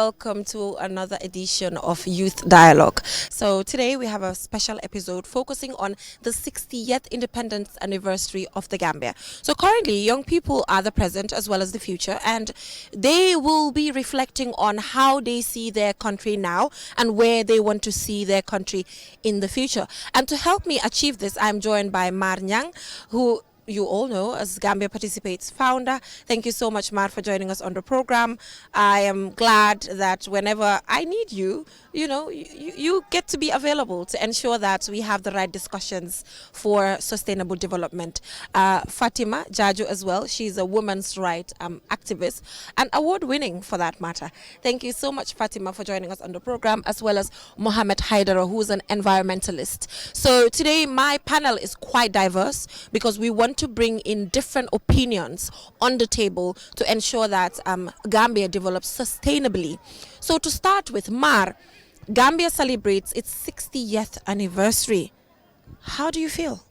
welcome to another edition of Youth Dialogue. So today we have a special episode focusing on the 60th independence anniversary of the Gambia. So currently young people are the present as well as the future, and they will be reflecting on how they see their country now and where they want to see their country in the future. And to help me achieve this, I'm joined by Mar Nyang, who you all know as Gambia Participates founder. Thank you so much, Mar, for joining us on the program. I am glad that whenever I need you, you get to be available to ensure that we have the right discussions for sustainable development. Fatima Jaju as well. She's a women's rights activist and award-winning for that matter. Thank you so much, Fatima, for joining us on the program, as well as Mohammed Haidara, who's an environmentalist. So today my panel is quite diverse because we want to bring in different opinions on the table to ensure that Gambia develops sustainably. So to start with, Mar, Gambia celebrates its 60th anniversary. How do you feel?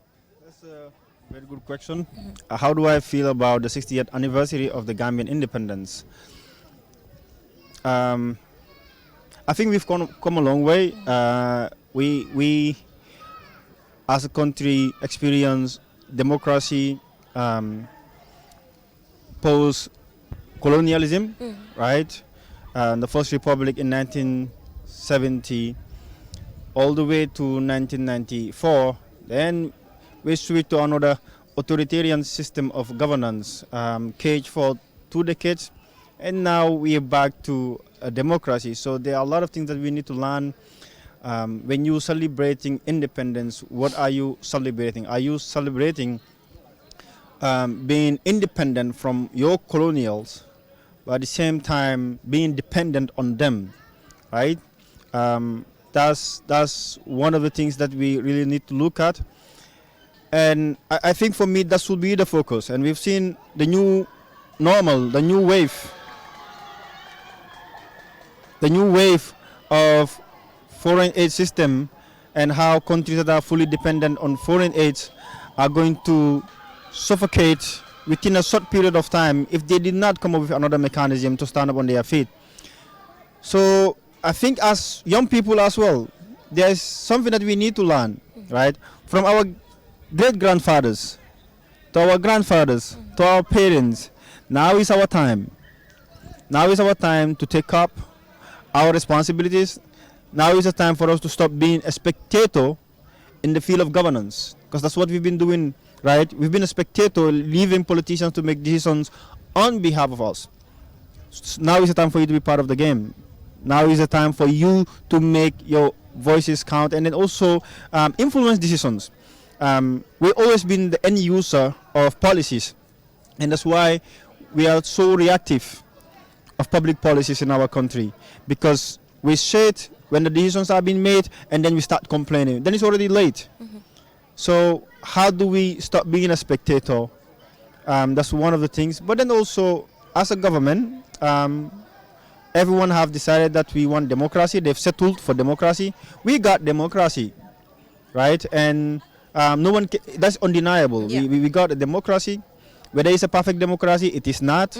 That's a very good question. How do I feel about the 60th anniversary of the Gambian independence? I think we've come a long way. We as a country experience democracy, post-colonialism, right? The first republic in 1970, all the way to 1994. Then we switched to another authoritarian system of governance, caged for 2 decades, and now we are back to a democracy. So there are a lot of things that we need to learn. When you're celebrating independence, what are you celebrating? Are you celebrating being independent from your colonials, but at the same time being dependent on them, right? That's one of the things that we really need to look at. And I think for me that should be the focus. And we've seen the new normal, the new wave of foreign aid system, and how countries that are fully dependent on foreign aid are going to suffocate within a short period of time if they did not come up with another mechanism to stand up on their feet. So I think as young people as well, there's something that we need to learn, right? From our great-grandfathers to our grandfathers to our parents. Now is our time. Now is our time to take up our responsibilities. Now is the time for us to stop being a spectator in the field of governance, because that's what we've been doing, right? We've been a spectator, leaving politicians to make decisions on behalf of us. Now is the time for you to be part of the game. Now is the time for you to make your voices count and then also influence decisions. We've always been the end user of policies, and that's why we are so reactive of public policies in our country, because we shade when the decisions are being made and then we start complaining. Then it's already late. So how do we stop being a spectator? That's one of the things. But then also, as a government, everyone have decided that we want democracy. They've settled for democracy. We got democracy, right? And no one that's undeniable. Yeah. We got a democracy. Whether it's a perfect democracy, it is not.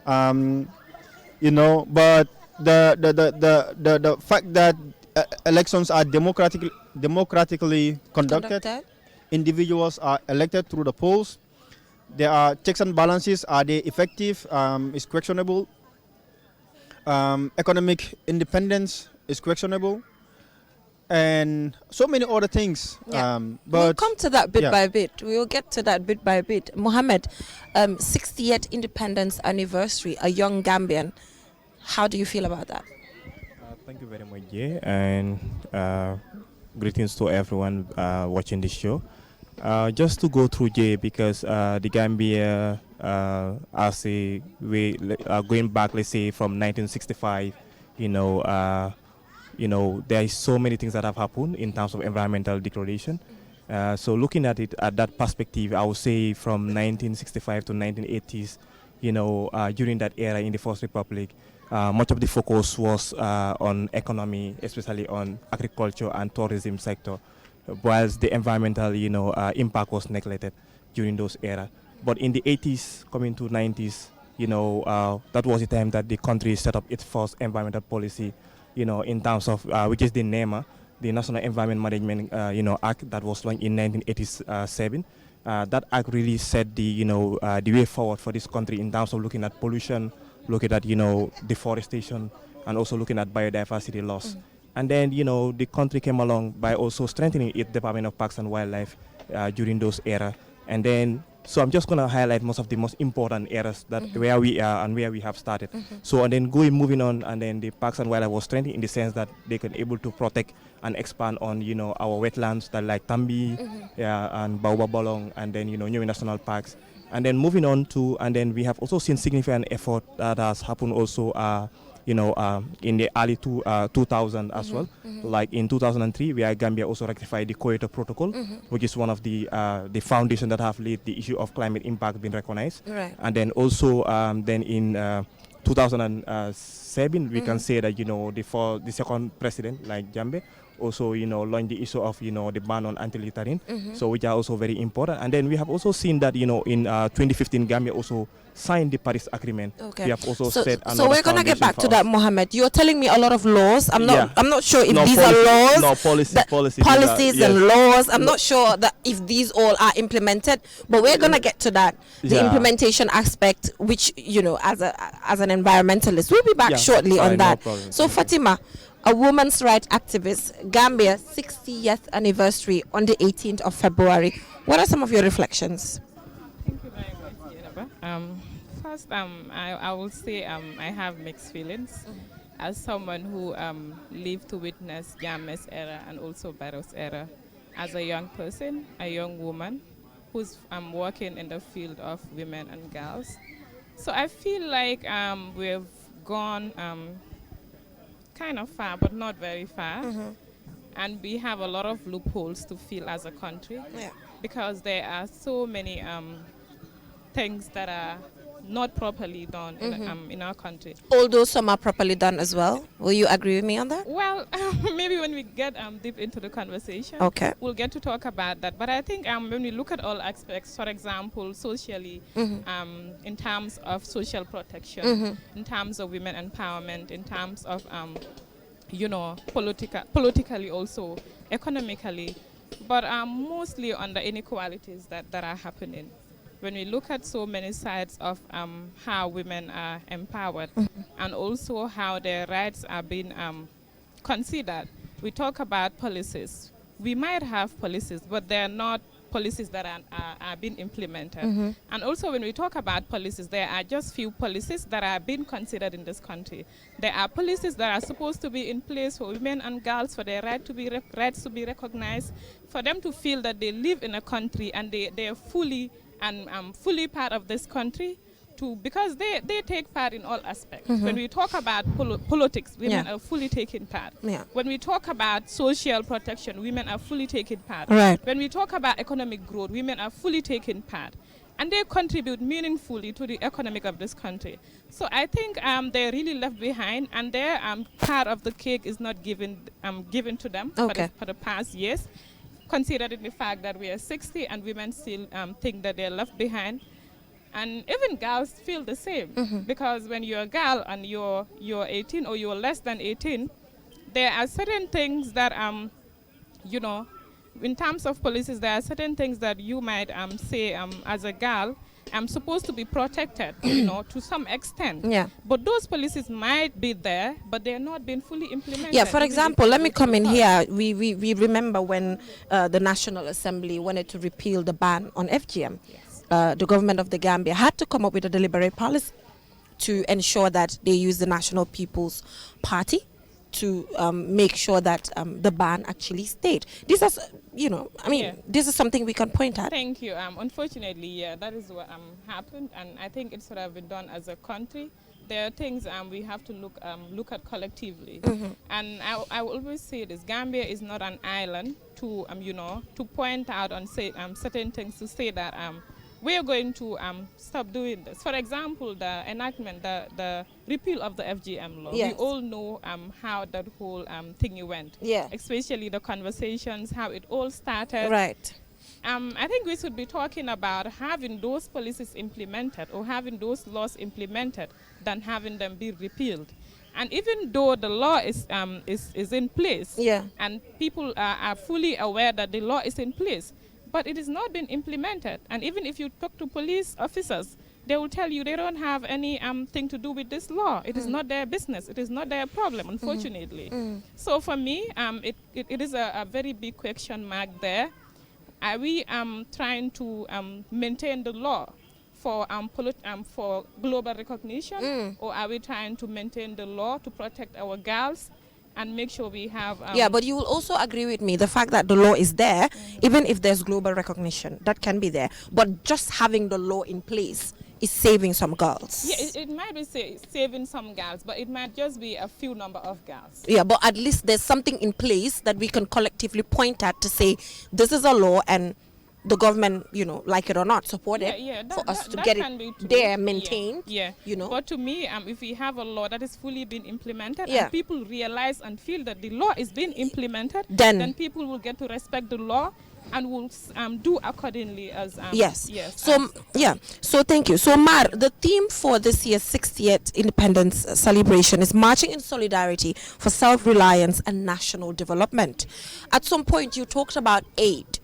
But the fact that elections are democratically conducted, individuals are elected through the polls, there are checks and balances. Are they effective? Is questionable. Economic independence is questionable, and so many other things. Yeah. But we'll come to that bit yeah. by bit. We will get to that bit by bit. Mohammed, 60th independence anniversary, a young Gambian. How do you feel about that? Thank you very much, Jay, and greetings to everyone watching this show. Just to go through, Jay, because the Gambia, going back, let's say from 1965, there is so many things that have happened in terms of environmental degradation. So looking at it at that perspective, I would say from 1965 to 1980s, during that era in the First Republic, much of the focus was on economy, especially on agriculture and tourism sector, whilst the environmental, impact was neglected during those era. But in the 80s, coming to 90s, that was the time that the country set up its first environmental policy, in terms of which is the NEMA, the National Environment Management, Act that was launched in 1987. That act really set the way forward for this country in terms of looking at pollution, looking at deforestation, and also looking at biodiversity loss. And then the country came along by also strengthening its Department of Parks and Wildlife during those era. And then so I'm just going to highlight most of the most important areas that where we are and where we have started. So and then moving on, and then the Parks and Wildlife was strengthened in the sense that they can able to protect and expand on our wetlands that like Tambi, and Baobab Bolong, and then New National Parks. And then moving on to, and then we have also seen significant effort that has happened also in the early 2000 as well. Like in 2003, where Gambia also ratified the Kyoto Protocol, which is one of the foundation that have led the issue of climate impact being recognized. Right. And then also then in 2007, we can say that the second president like Jammeh also launched the issue of the ban on anti-littering, so which are also very important. And then we have also seen that in 2015 Gambia also signed the Paris Agreement. Okay. We have also set another so we're gonna get foundation back for to us. that, Mohammed. You're telling me a lot of laws. I'm not sure if these policy, are laws. No Policies yes. and laws. I'm not sure that if these all are implemented, but we're gonna get to that. The implementation aspect, which as an environmentalist, we'll be back shortly on no that. problem. So Fatima, a women's rights activist, Gambia 60th anniversary on the 18th of February. What are some of your reflections? Thank you very much, Yenaba. First, I will say I have mixed feelings as someone who lived to witness Jammeh's era and also Barrow's era. As a young person, a young woman who's working in the field of women and girls. So I feel like we've gone kind of far, but not very far. And we have a lot of loopholes to fill as a country, because there are so many things that are not properly done in our country. Although some are properly done as well. Will you agree with me on that? Well, maybe when we get deep into the conversation, Okay. we'll get to talk about that. But I think when we look at all aspects, for example, socially, in terms of social protection, in terms of women empowerment, in terms of, politically also, economically, but mostly on the inequalities that are happening. When we look at so many sides of how women are empowered and also how their rights are being considered, we talk about policies. We might have policies, but they're not policies that are being implemented. And also when we talk about policies, there are just few policies that are being considered in this country. There are policies that are supposed to be in place for women and girls, for their rights to be recognized, for them to feel that they live in a country and they are fully fully part of this country, because they take part in all aspects. When we talk about politics, women are fully taking part. When we talk about social protection, women are fully taking part. Right. When we talk about economic growth, women are fully taking part. And they contribute meaningfully to the economic of this country. So I think they're really left behind, and their part of the cake is not given to them for the past years, considering the fact that we are 60 and women still think that they're left behind. And even girls feel the same, because when you're a girl and you're 18 or you're less than 18, there are certain things that, in terms of policies, there are certain things that you might say as a girl, I'm supposed to be protected, to some extent. But those policies might be there, but they're not being fully implemented. Yeah, for example, let me come in here. We remember when the National Assembly wanted to repeal the ban on FGM. The government of the Gambia had to come up with a deliberate policy to ensure that they use the National People's Party to make sure that the ban actually stayed. This is, this is something we can point at. Thank you. Unfortunately, that is what happened, and I think it should have been done as a country. There are things we have to look at collectively. And I will always say this: Gambia is not an island to point out and say certain things, to say that we are going to stop doing this. For example, the enactment, the repeal of the FGM law. Yes. We all know how that whole thing went. Yeah. Especially the conversations, how it all started. Right. I think we should be talking about having those policies implemented or having those laws implemented than having them be repealed. And even though the law is in place, Yeah. and people are fully aware that the law is in place, but it is not been implemented. And even if you talk to police officers, they will tell you they don't have any thing to do with this law. It is not their business. It is not their problem, unfortunately. So for me, it is a very big question mark there. Are we trying to maintain the law for global recognition, or are we trying to maintain the law to protect our girls and make sure we have... Yeah, but you will also agree with me the fact that the law is there, even if there's global recognition, that can be there. But just having the law in place is saving some girls. Yeah, it might be saving some girls, but it might just be a few number of girls. Yeah, but at least there's something in place that we can collectively point at to say this is a law and the government, like it or not, support it for us to get it there maintained. Yeah. But to me, if we have a law that is fully been implemented and people realize and feel that the law is being implemented, then people will get to respect the law and will do accordingly as yes. So thank you. So Mar, the theme for this year's 60th independence celebration is marching in solidarity for self-reliance and national development. At some point you talked about aid.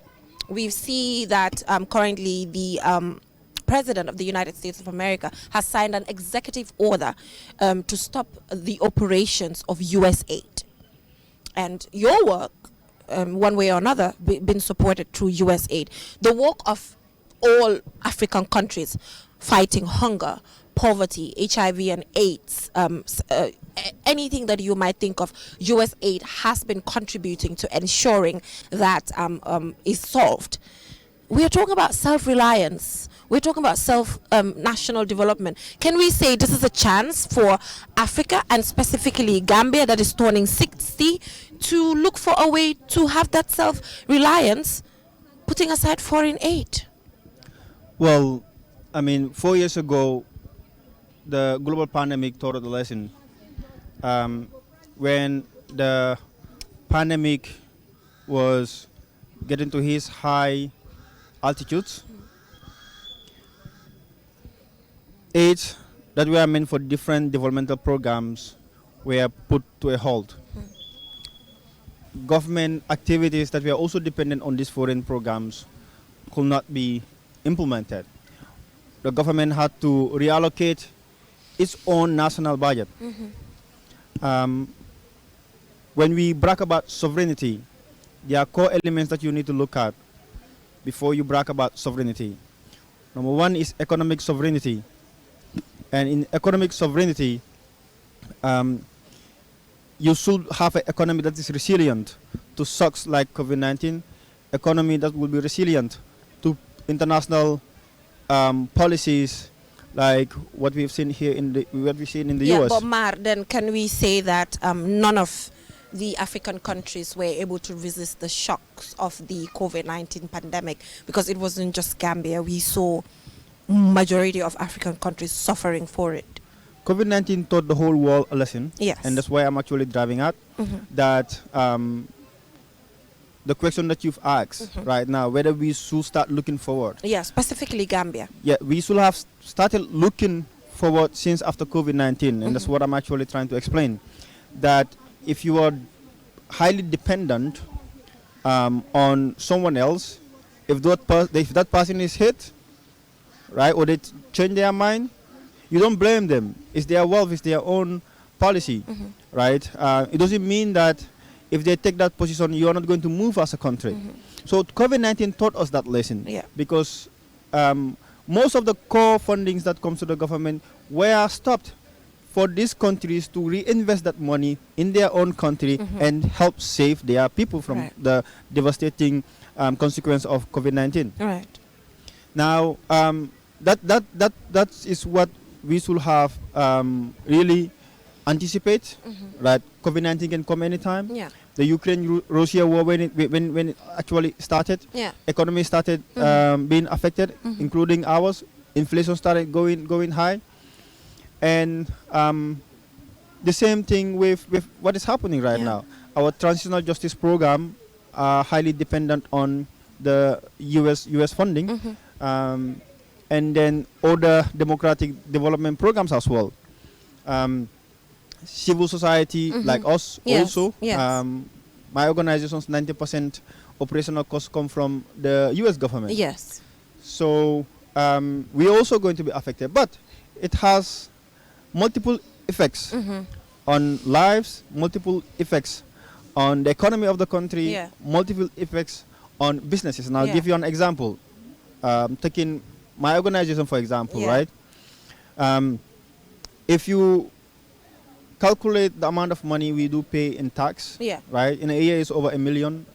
We see that currently the President of the United States of America has signed an executive order to stop the operations of US aid. And your work, one way or another, been supported through US aid. The work of all African countries fighting hunger, poverty, HIV and AIDS, anything that you might think of, US aid has been contributing to ensuring that is solved. We are talking about self-reliance. We're talking about national development. Can we say this is a chance for Africa and specifically Gambia that is turning 60 to look for a way to have that self-reliance, putting aside foreign aid? Well, 4 years ago, the global pandemic taught us a lesson. When the pandemic was getting to his high altitudes, aids that were meant for different developmental programs were put to a halt. Government activities that were also dependent on these foreign programs could not be implemented. The government had to reallocate its own national budget. When we brag about sovereignty, there are core elements that you need to look at before you brag about sovereignty. Number one is economic sovereignty. And in economic sovereignty, you should have an economy that is resilient to shocks like COVID-19, economy that will be resilient to international policies like what we've seen here in the US. But Mar, then can we say that none of the African countries were able to resist the shocks of the COVID-19 pandemic? Because it wasn't just Gambia. We saw majority of African countries suffering for it. COVID-19 taught the whole world a lesson. Yes. And that's why I'm actually driving at that the question that you've asked right now, whether we should start looking forward. Yeah, specifically Gambia. Yeah, we should have started looking forward since after COVID-19, and that's what I'm actually trying to explain. That if you are highly dependent on someone else, if that person is hit, right, or they change their mind, you don't blame them. It's their wealth, it's their own policy, right? It doesn't mean that if they take that position, you are not going to move as a country. So COVID-19 taught us that lesson, because most of the core fundings that comes to the government were stopped for these countries to reinvest that money in their own country and help save their people from the devastating consequence of COVID-19. Right. Now, that is what we should have really anticipate. Right, COVID-19 can come anytime. Yeah. The Ukraine-Russia war, when it actually started, economy started being affected, including ours. Inflation started going high, and the same thing with what is happening right now. Our transitional justice program are highly dependent on the US funding, and then other democratic development programs as well. Civil society like us also. Yes. My organization's 90% operational costs come from the US government. Yes. So we're also going to be affected, but it has multiple effects on lives, multiple effects on the economy of the country, multiple effects on businesses. And I'll give you an example. Taking my organization, for example, right? If you calculate the amount of money we do pay in tax, right? In a year, it's over $1 million,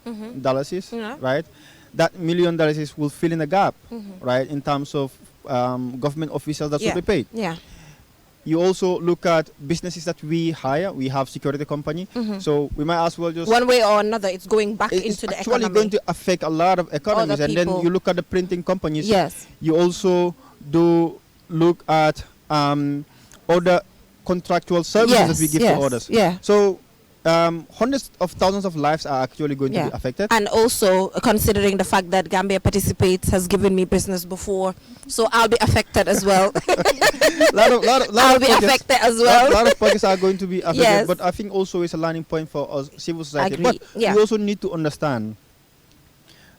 right? That $1 million will fill in the gap, right? In terms of government officials that should be paid. You also look at businesses that we hire. We have security company, so we might as well just one way or another, it's going back into the economy. It's actually going to affect a lot of economies. And then you look at the printing companies. You also do look at other contractual services that we give to others. So hundreds of thousands of lives are actually going to be affected. And also considering the fact that Gambia Participates has given me business before, so I'll be affected as well. I'll be affected as well. A lot of pockets are going to be affected, but I think also it's a learning point for us, civil society. But we also need to understand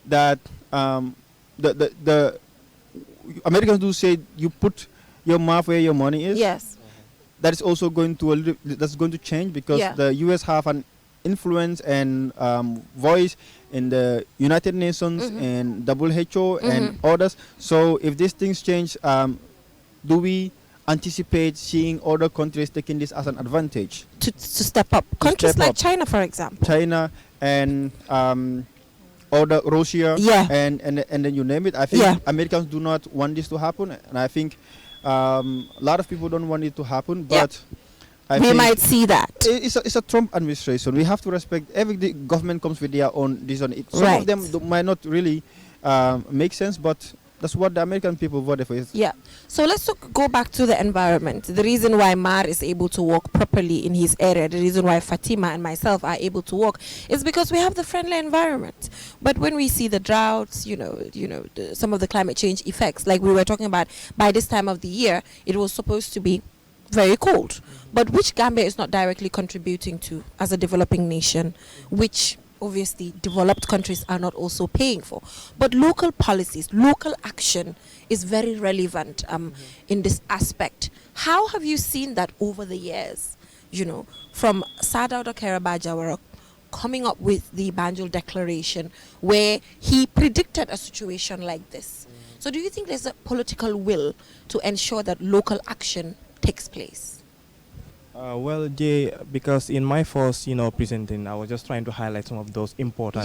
that the Americans do say you put your mouth where your money is. That is also going to change because the US have an influence and voice in the United Nations and WHO and others. So if these things change, do we anticipate seeing other countries taking this as an advantage to step up? Countries like China, for example. China and other Russia, and then you name it. I think Americans do not want this to happen, and I think a lot of people don't want it to happen, but we might see that. It's a Trump administration. We have to respect every government comes with their own decision. Some of them might not really make sense, but that's what the American people voted for. So let's go back to the environment. The reason why Mar is able to walk properly in his area, the reason why Fatima and myself are able to walk, is because we have the friendly environment. But when we see the droughts, some of the climate change effects, like we were talking about, by this time of the year, it was supposed to be very cold. But which Gambia is not directly contributing to as a developing nation, which obviously developed countries are not also paying for. But local policies, local action is very relevant in this aspect. How have you seen that over the years, from Sadauda Karabajawara coming up with the Banjul Declaration, where he predicted a situation like this? So do you think there's a political will to ensure that local action takes place? Well, Jay, because in my first, presenting, I was just trying to highlight some of those important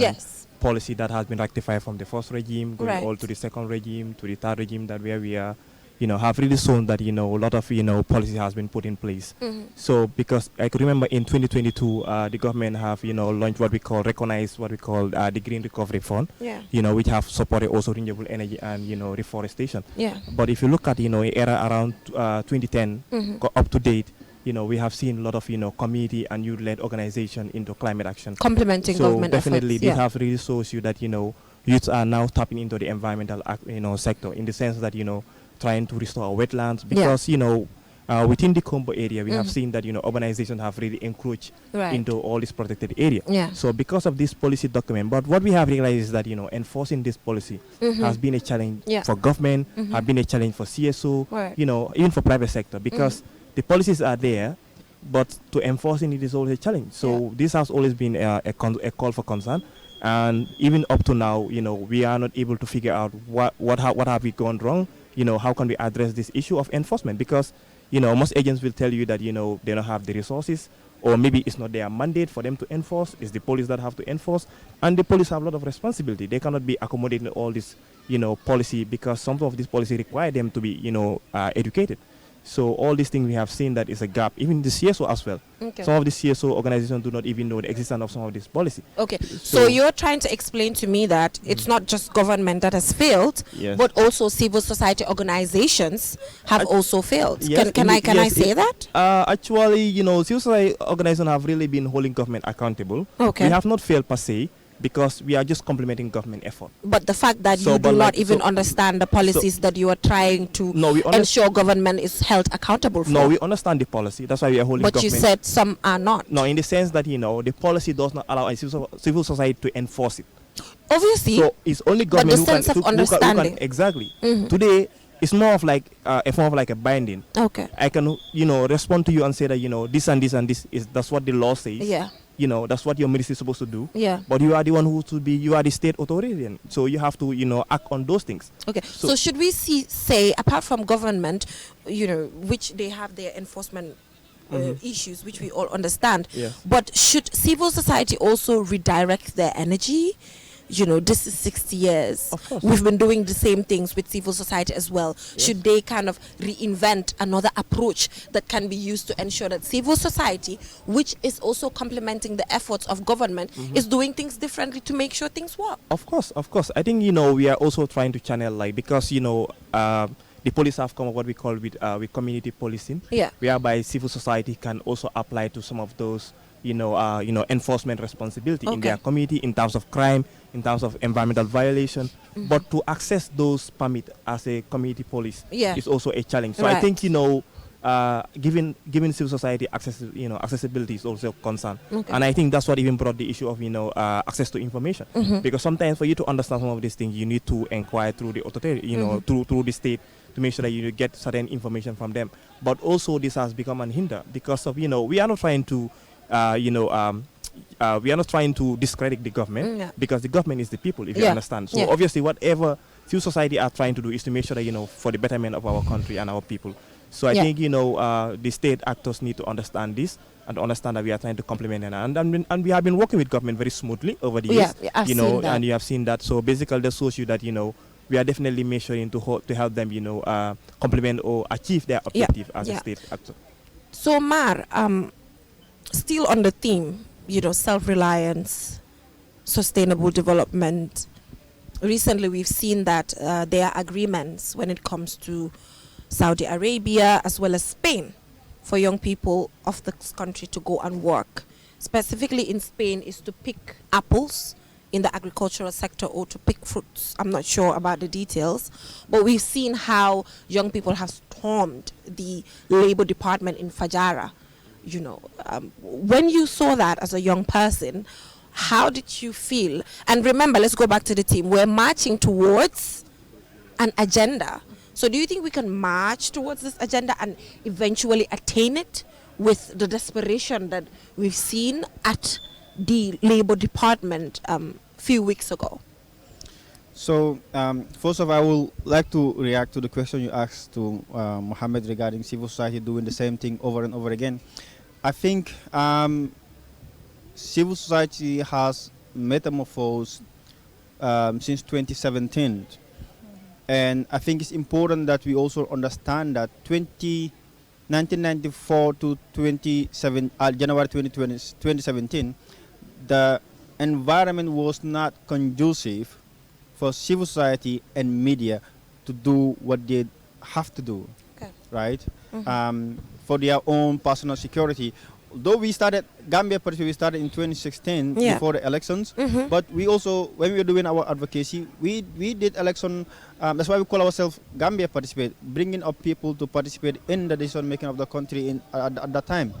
policy that has been rectified from the first regime, going all to the second regime, to the third regime, that where we are, have really shown that, a lot of, policy has been put in place. So, because I could remember in 2022, the government have, launched what we call the Green Recovery Fund, which have supported also renewable energy and, reforestation. But if you look at, era around 2010, up to date, we have seen a lot of, community and youth-led organization into climate action. Complementing government efforts. So definitely, this have really shows you that, youths are now tapping into the environmental, sector in the sense that, trying to restore our wetlands because, within the Combo area, we have seen that, urbanization have really encroached into all this protected area. So because of this policy document, but what we have realized is that, enforcing this policy has been a challenge for government, have been a challenge for CSO, even for private sector, because the policies are there, but to enforcing it is always a challenge. So this has always been a call for concern, and even up to now, we are not able to figure out what have we gone wrong. How can we address this issue of enforcement? Because most agents will tell you that they don't have the resources, or maybe it's not their mandate for them to enforce. It's the police that have to enforce, and the police have a lot of responsibility. They cannot be accommodating all this policy, because some of this policy require them to be educated. So all these things we have seen that is a gap, even the CSO as well. Some of the CSO organizations do not even know the existence of some of this policy. So you're trying to explain to me that it's not just government that has failed, but also civil society organizations have also failed. Can I say that? Actually, civil society organizations have really been holding government accountable. We have not failed per se. because we are just complementing government effort. But the fact that So, you but do like- not even so- understand the policies that you are trying to No, we ensure government is held accountable for. No, we understand the policy. That's why we are holding but you government. said some are not. No, in the sense that, you know, the policy does not allow a civil society to enforce it. Obviously, So it's only but the government who can, sense of who can understanding. exactly. Mhm. Today, it's more of like a form of like a binding. Okay. I can, you know, respond to you and say that, you know, this and this and this is that's what the law says. Yeah. You know, that's what your ministry is supposed to do. Yeah. But you are the one who should be, you are the state authoritarian. So you have to, you know, act on those things. Okay. So, should we say, apart from government, you know, which they have their enforcement issues, which we all understand, Yes. but should civil society also redirect their energy? You know, this is 60 years. Of course. We've been doing the same things with civil society as well. Should they kind of reinvent another approach that can be used to ensure that civil society, which is also complementing the efforts of government, is doing things differently to make sure things work? Of course, of course. I think, you know, we are also trying to channel, like, because, you know, the police have come up what we call with community policing, Yeah. whereby civil society can also apply to some of those, you know, enforcement responsibility in Okay. their community in terms of crime, in terms of environmental violation. But to access those permit as a community police Yeah. is also a challenge. So I Right. think, you know, giving civil society access, you know, accessibility is also a concern. Okay. And I think that's what even brought the issue of, you know, access to information. Because sometimes for you to understand some of these things, you need to inquire through the authority, you know, through the state, to make sure that you get certain information from them. But also this has become an hinder because of, you know, we are not trying to, we are not trying to discredit the government, Yeah. because the government is the people, if you Yeah. understand. So Yeah. obviously whatever civil society are trying to do is to make sure that, you know, for the betterment of our country and our people. So I Yeah. think, you know, the state actors need to understand this and to understand that we are trying to complement it. And we have been working with government very smoothly over the years. Yeah, I've you know, seen that. and you have seen that. So basically that shows you that, you know, we are definitely measuring to help them, you know, complement or achieve their objective as Yeah. a state actor. So, Mar, still on the theme, you know, self-reliance, sustainable development. Recently, we've seen that there are agreements when it comes to Saudi Arabia as well as Spain for young people of this country to go and work. Specifically in Spain is to pick apples in the agricultural sector or to pick fruits. I'm not sure about the details, but we've seen how young people have stormed the labor department in Fajara. You know, when you saw that as a young person, how did you feel? And remember, let's go back to the team. We're marching towards an agenda. So do you think we can march towards this agenda and eventually attain it with the desperation that we've seen at the Labor Department few weeks ago? So, first of all, I would like to react to the question you asked to Mohammed regarding civil society doing the same thing over and over again. I think civil society has metamorphosed since 2017. And I think it's important that we also understand that 1994 to January 2017, the environment was not conducive for civil society and media to do what they have to do, Okay. right? For their own personal security. Though we started, Gambia Party, we started in 2016 Yeah. before the elections, but we also, when we were doing our advocacy, we did election, that's why we call ourselves Gambia Participate, bringing up people to participate in the decision making of the country at that time.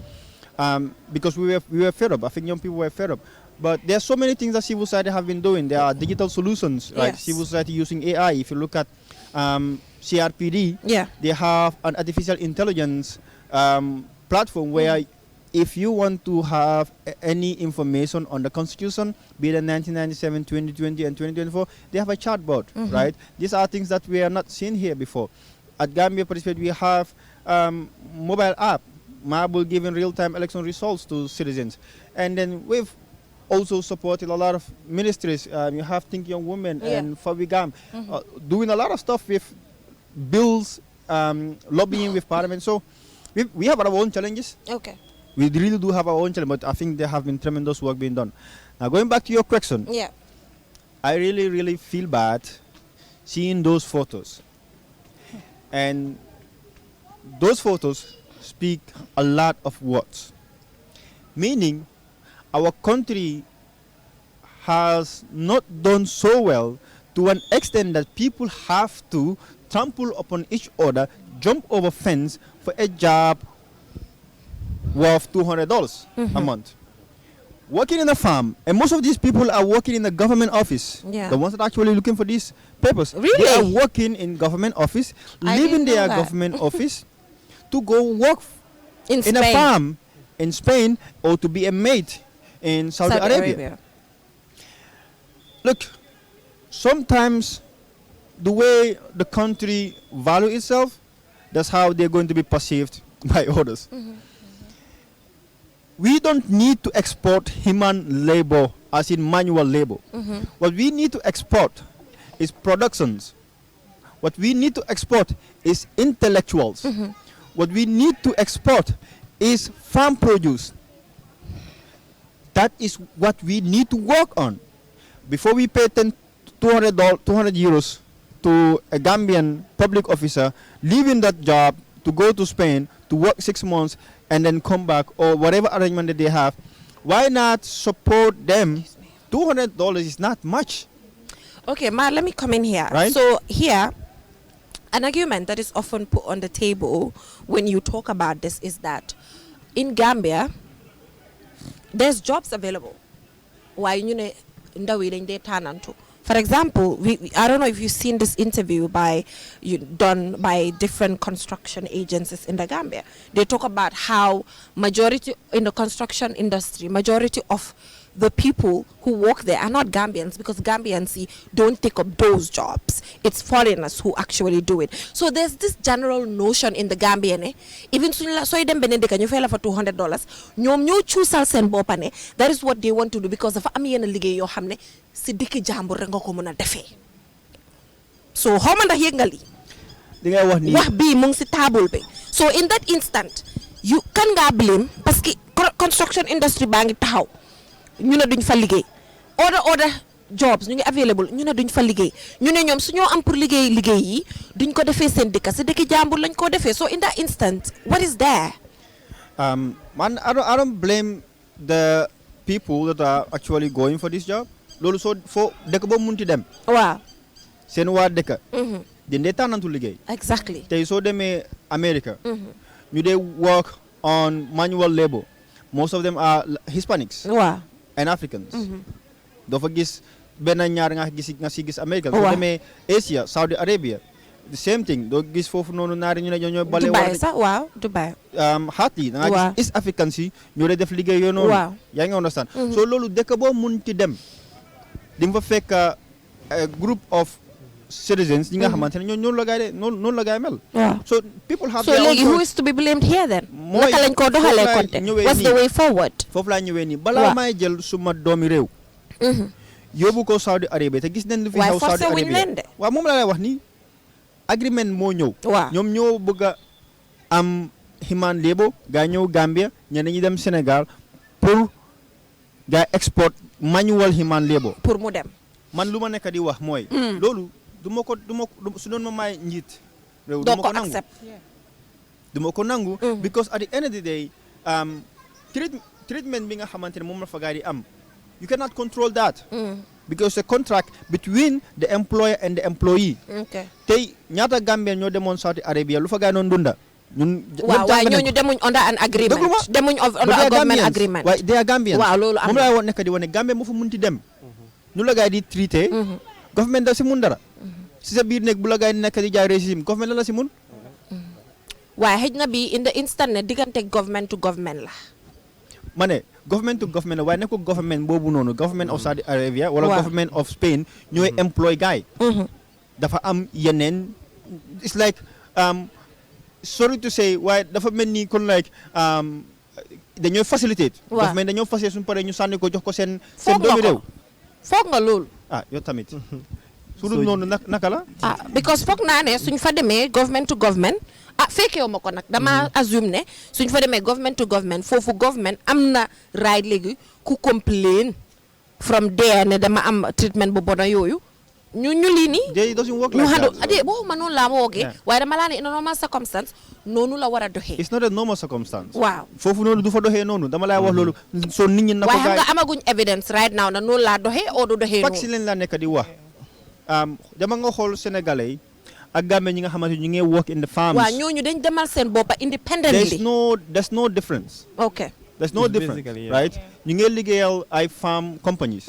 Because we were fed up. I think young people were fed up. But there are so many things that civil society have been doing. There are digital solutions, like Yes. civil society using AI. If you look at CRPD, Yeah. they have an artificial intelligence platform where if you want to have any information on the constitution, be it 1997, 2020, and 2024, they have a chatbot, right? These are things that we are not seen here before. At Gambia Participate, we have mobile app, Marble giving real-time election results to citizens. And then we've also supported a lot of ministries. You have Think Young Women Yeah. and Fawigam doing a lot of stuff with bills, lobbying with parliament. So we have our own challenges. Okay. We really do have our own challenge, but I think there have been tremendous work being done. Now, going back to your question, Yeah. I really, really feel bad seeing those photos. And those photos speak a lot of words. Meaning, our country has not done so well to an extent that people have to trample upon each other, jump over fence for a job worth $200 a month. Working in a farm, and most of these people are working in the government office. Yeah. The ones that are actually looking for these papers. Really? They are working in government office, I leaving didn't know their that. government office to go work In in a Spain. farm in Spain or to be a mate in Saudi Arabia. Look, sometimes the way the country value itself, that's how they're going to be perceived by others. We don't need to export human labor, as in manual labor. What we need to export is productions. What we need to export is intellectuals. What we need to export is farm produce. That is what we need to work on. Before we pay €200 to a Gambian public officer, leaving that job to go to Spain to work 6 months and then come back, or whatever arrangement that they have, why not support them? $200 is not much. Okay, Ma, let me come in here. Right? So here, an argument that is often put on the table when you talk about this is that in Gambia, there's jobs available. Why you know ndawi dañ dé tanantu. For example, I don't know if you've seen this interview done by different construction agencies in the Gambia. They talk about how majority in the construction industry, majority of the people who work there are not Gambians, because Gambians don't take up those jobs. It's foreigners who actually do it. So there's this general notion in the Gambia, even so you dem benedika ñu fay la for $200, ñom ñoo choosal sen bopane. That is what they want to do, because dafa am yene liggéey yo xamne ci dikki jambur rek nga ko mëna défé. So xawma ndax yegg nga li Di ngay wax ni wax bi mu ngi ci table bi. So in that instant, you kan nga blame parce que construction industry ba ngi taxaw. Ñu ne duñ fa liggéey order jobs ñu ngi available ñu ne duñ fa liggéey ñu ne ñoom su ñoo am pour liggéey yi duñ ko defee seen dëkk si dëkk jàmbur lañ ko defee. So in that instant, what is there? Man, I don't blame the people that are actually going for this job. Loolu soo foo dëkk ba munti dem Waaw. seen waa dëkk dañ dee tànnantu liggéey. Exactly. Tey soo demee America ñu dee work on manual labor. Most of them are Hispanics Waaw. and Africans. Doo fa gis benn ñaar nga si gis America. Waaw. Soo demee Asia, Saudi Arabia, the same thing. Doo gis foofu noonu naari ñu ne ñoo bale Dubai sax waaw Dubai. hardly da nga Waaw. gis East Africans yi ñoo dee def liggéey yoo noonu. Waaw. Yaa ngi understand. So loolu dëkk boo munti dem di nga fa fekk a group of citizens ñi nga xamante ne noonu la gaay mel. Waaw. So people have So their own léegi who choice. is to be blamed here then? Mooy Naka lañ ko doxalee foofu laay konte? ñëwee What's the nii. way forward? Foofu laa ñëwee nii balaa Waaw. may jël suma doomi réew yóbbu ko Saudi Arabia te gis nañ lu fi Waaye xew Saudi forcé wuñ Arabia leen de. waaw moom la lay wax nii agreement moo ñëw. Waaw. ñoom ñoo bëgg a am human labor gaa ñëw Gambia ñeneen ñi dem Sénégal pour gaa export manual human labor. Pour mu dem. Man lu ma nekk di wax mooy. loolu du ma ko su doon ma may njiit réew du doo ma ko ko nangu. accept. du ma ko nangu. because at the end of the day treatment bi nga xamante ne moom la fa gaa di am you cannot control that. Because the contract between the employer and the employee. Okay. Tey ñaata Gambien ñoo demoon Saudi Arabia lu fa gaa noon dunda. ñun Waaw waaye ñooñu demuñ under an agreement. Dëgg ma. Demuñ under But they a are government Gambians. agreement. Waaye they are Gambians. Waaw loolu am moom na. laa woon nekk di wane Gambia moo fa munti dem. ñu la gaa di traité. government da si mun dara. si sa biir nekk bu la gaa di nekk di jaay régime government la si mun. waaye xëj na bi in the instant ne diggante government to government la. ma ne government to government la waaye nekkul government boobu noonu government of Saudi Arabia. wala Waaw. government of Spain ñooy employ gaay dafa am yeneen it's like sorry to say waaye dafa mel ni kon like dañooy facilitate. Waaw. government dañoo facilitate suñu paree ñu sànni ko jox ko seen foog nga doomi réew. ko foog nga loolu. ah yow tamit. su dul noonu naka la. Because foog naa ne suñ fa demee government to government fekkeewu ma ko nag dama assume ne suñ fa demee government to government foofu government am na right léegi ku complain from there ne dama am treatment bu bona yooyu ñu lii nii Jay doesn't work ñu like handle that. ade waxuma noonu laa ma woogee Yeah. waaye dama laa ne in a normal circumstance noonu la war a doxee It's not a normal circumstance. waaw foofu noonu du fa doxee noonu dama lay wax loolu so nit ñi na ko waaye xam gaay nga amaguñ evidence right now na noonu laa doxee oo du doxee fax si noonu leen la nekk di wax dama nga xool sénégalais yi ak Gambie ñi nga xamante ñu ngi work in the farms. waaw ñooñu dañ demal seen boppa independently there's no difference. ok There's no It's difference, basically, yeah. right? ñu ngi liggéeyal ay farm companies,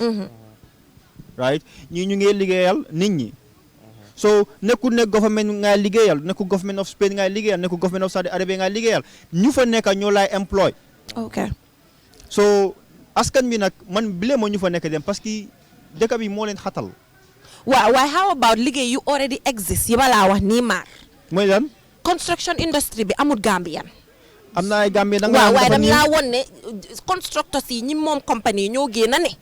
right? ñu ngi liggéeyal nit ñi. So nekkul ne government ngay liggéeyal nekkul government of Spain ngay liggéeyal nekkul government of Saudi Arabia ngay liggéeyal ñu fa nekk ñoo lay employ. ok So askan bi nag man bile moo ñu fa nekk dem parce que dëkk bi moo leen xatal. waaw waaye how about liggéey yu already exist yi ma laa wax nii maar mooy lan construction industry bi amul Gambian am na ay Gambie da nga waaw waaye dafa dam nii- laa won ne constructors yi ñi moom compagnie yi ñoo génn ne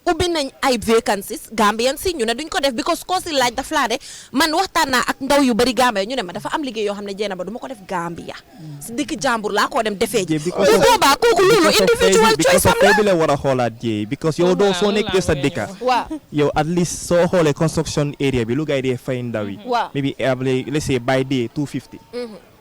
ubbi nañ ay vacancies Gambian si ñu ne duñ ko def because koo si laaj daf laa de man waxtaan naa ak ndaw yu bari Gambia ñu ne ma dafa am liggéey yoo xam ne jeena ba du ma ko def Gambia si dëkk jàmbur laa koo dem defee ji Yeah, because bu of- boobaa kooku loolu individual choice am la bi la war a xoolaat Jay because yow doo soo nekkee sa dëkka waaw yow at least soo xoolee construction area bi lu gars yi dee fay ndaw yi waaw maybe let's say by day 250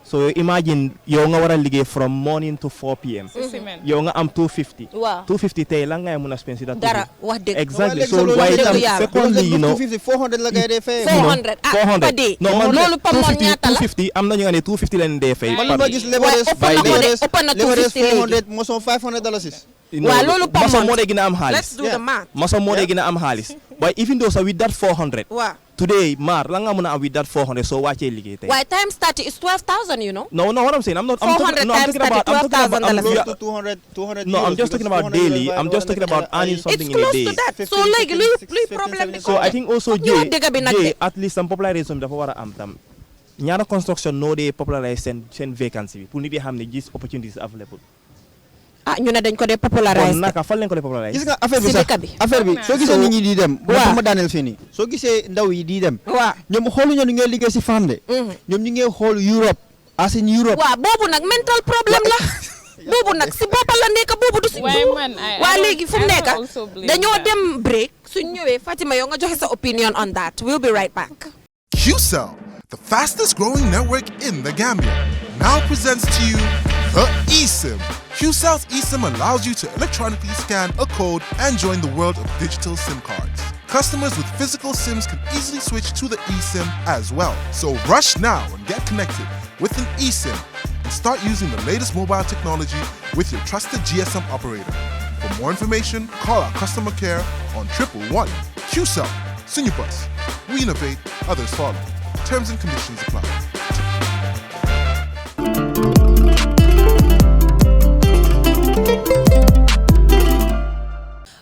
so imagine yow nga war a liggéey from morning to 4 p.m. cement. yow nga am 250 waaw 250 tey lan ngay mën a spend si that dara wax dëgg exactly Léegi so sa loolu waaye dëgg tam yàlla. secondly you know 250 400 la gay dee fay. 400 ah per day non man loolu par mois ñaata la 250 am na ñu nga ne 250 leen dee fay man li par ma day. gis waaye leverage ëpp na ko de leverage ëpp na leverage 250 léegi 400 moson $500. waaw loolu par maçon month. moo dee gën a am xaalis let's do the math maçon moo dee gën a am xaalis waaye even though sa with that 400 waaw today maar la nga mën a am with that 400 soo wàccee liggéey tey waaye times 30 is 12,000 you know no what I'm saying I'm 400 times 30, $12,000. Close to 200 no I'm euros, just talking because about daily 400 I'm just talking about earning it's something in a close day to that 50, so léegi luy 50, problème bi so I think also ñu wax dëgg bi nag de. Jay at least some popularisation bi dafa war a am tam ñaata construction noo dee popularize seen vacancy bi pour nit yi xam ne gis opportunities available ah ñu ne dañ ko dee kon popularize naka fan leen ko dee popularize gis nga affaire bi si sax dëkk bi. affaire bi soo gisee So- nit ñi di dem Waaw. ba ma daaneel fii nii soo gisee ndaw yi di dem waaw ñoom xooluñu ñu ngi liggéey si femme de ñoom ñu ngi xool Europe as in Europe waaw boobu nag mental problème la boobu nag si boppam la nekk boobu du si Waaye man, waa léegi fu mu I nekk don't also blame dañoo that. dem break suñ ñëwee Fatima yow nga joxe sa opinion on that we'll be right back QCell, the fastest growing network in the Gambia, now presents to you the eSIM. QCell's eSIM allows you to electronically scan a code and join the world of digital SIM cards. Customers with physical SIMs can easily switch to the eSIM as well. So rush now and get connected with an eSIM and start using the latest mobile technology with your trusted GSM operator. For more information, call our customer care on 111. QCell, Sinubus. We innovate, others follow. Terms and conditions apply.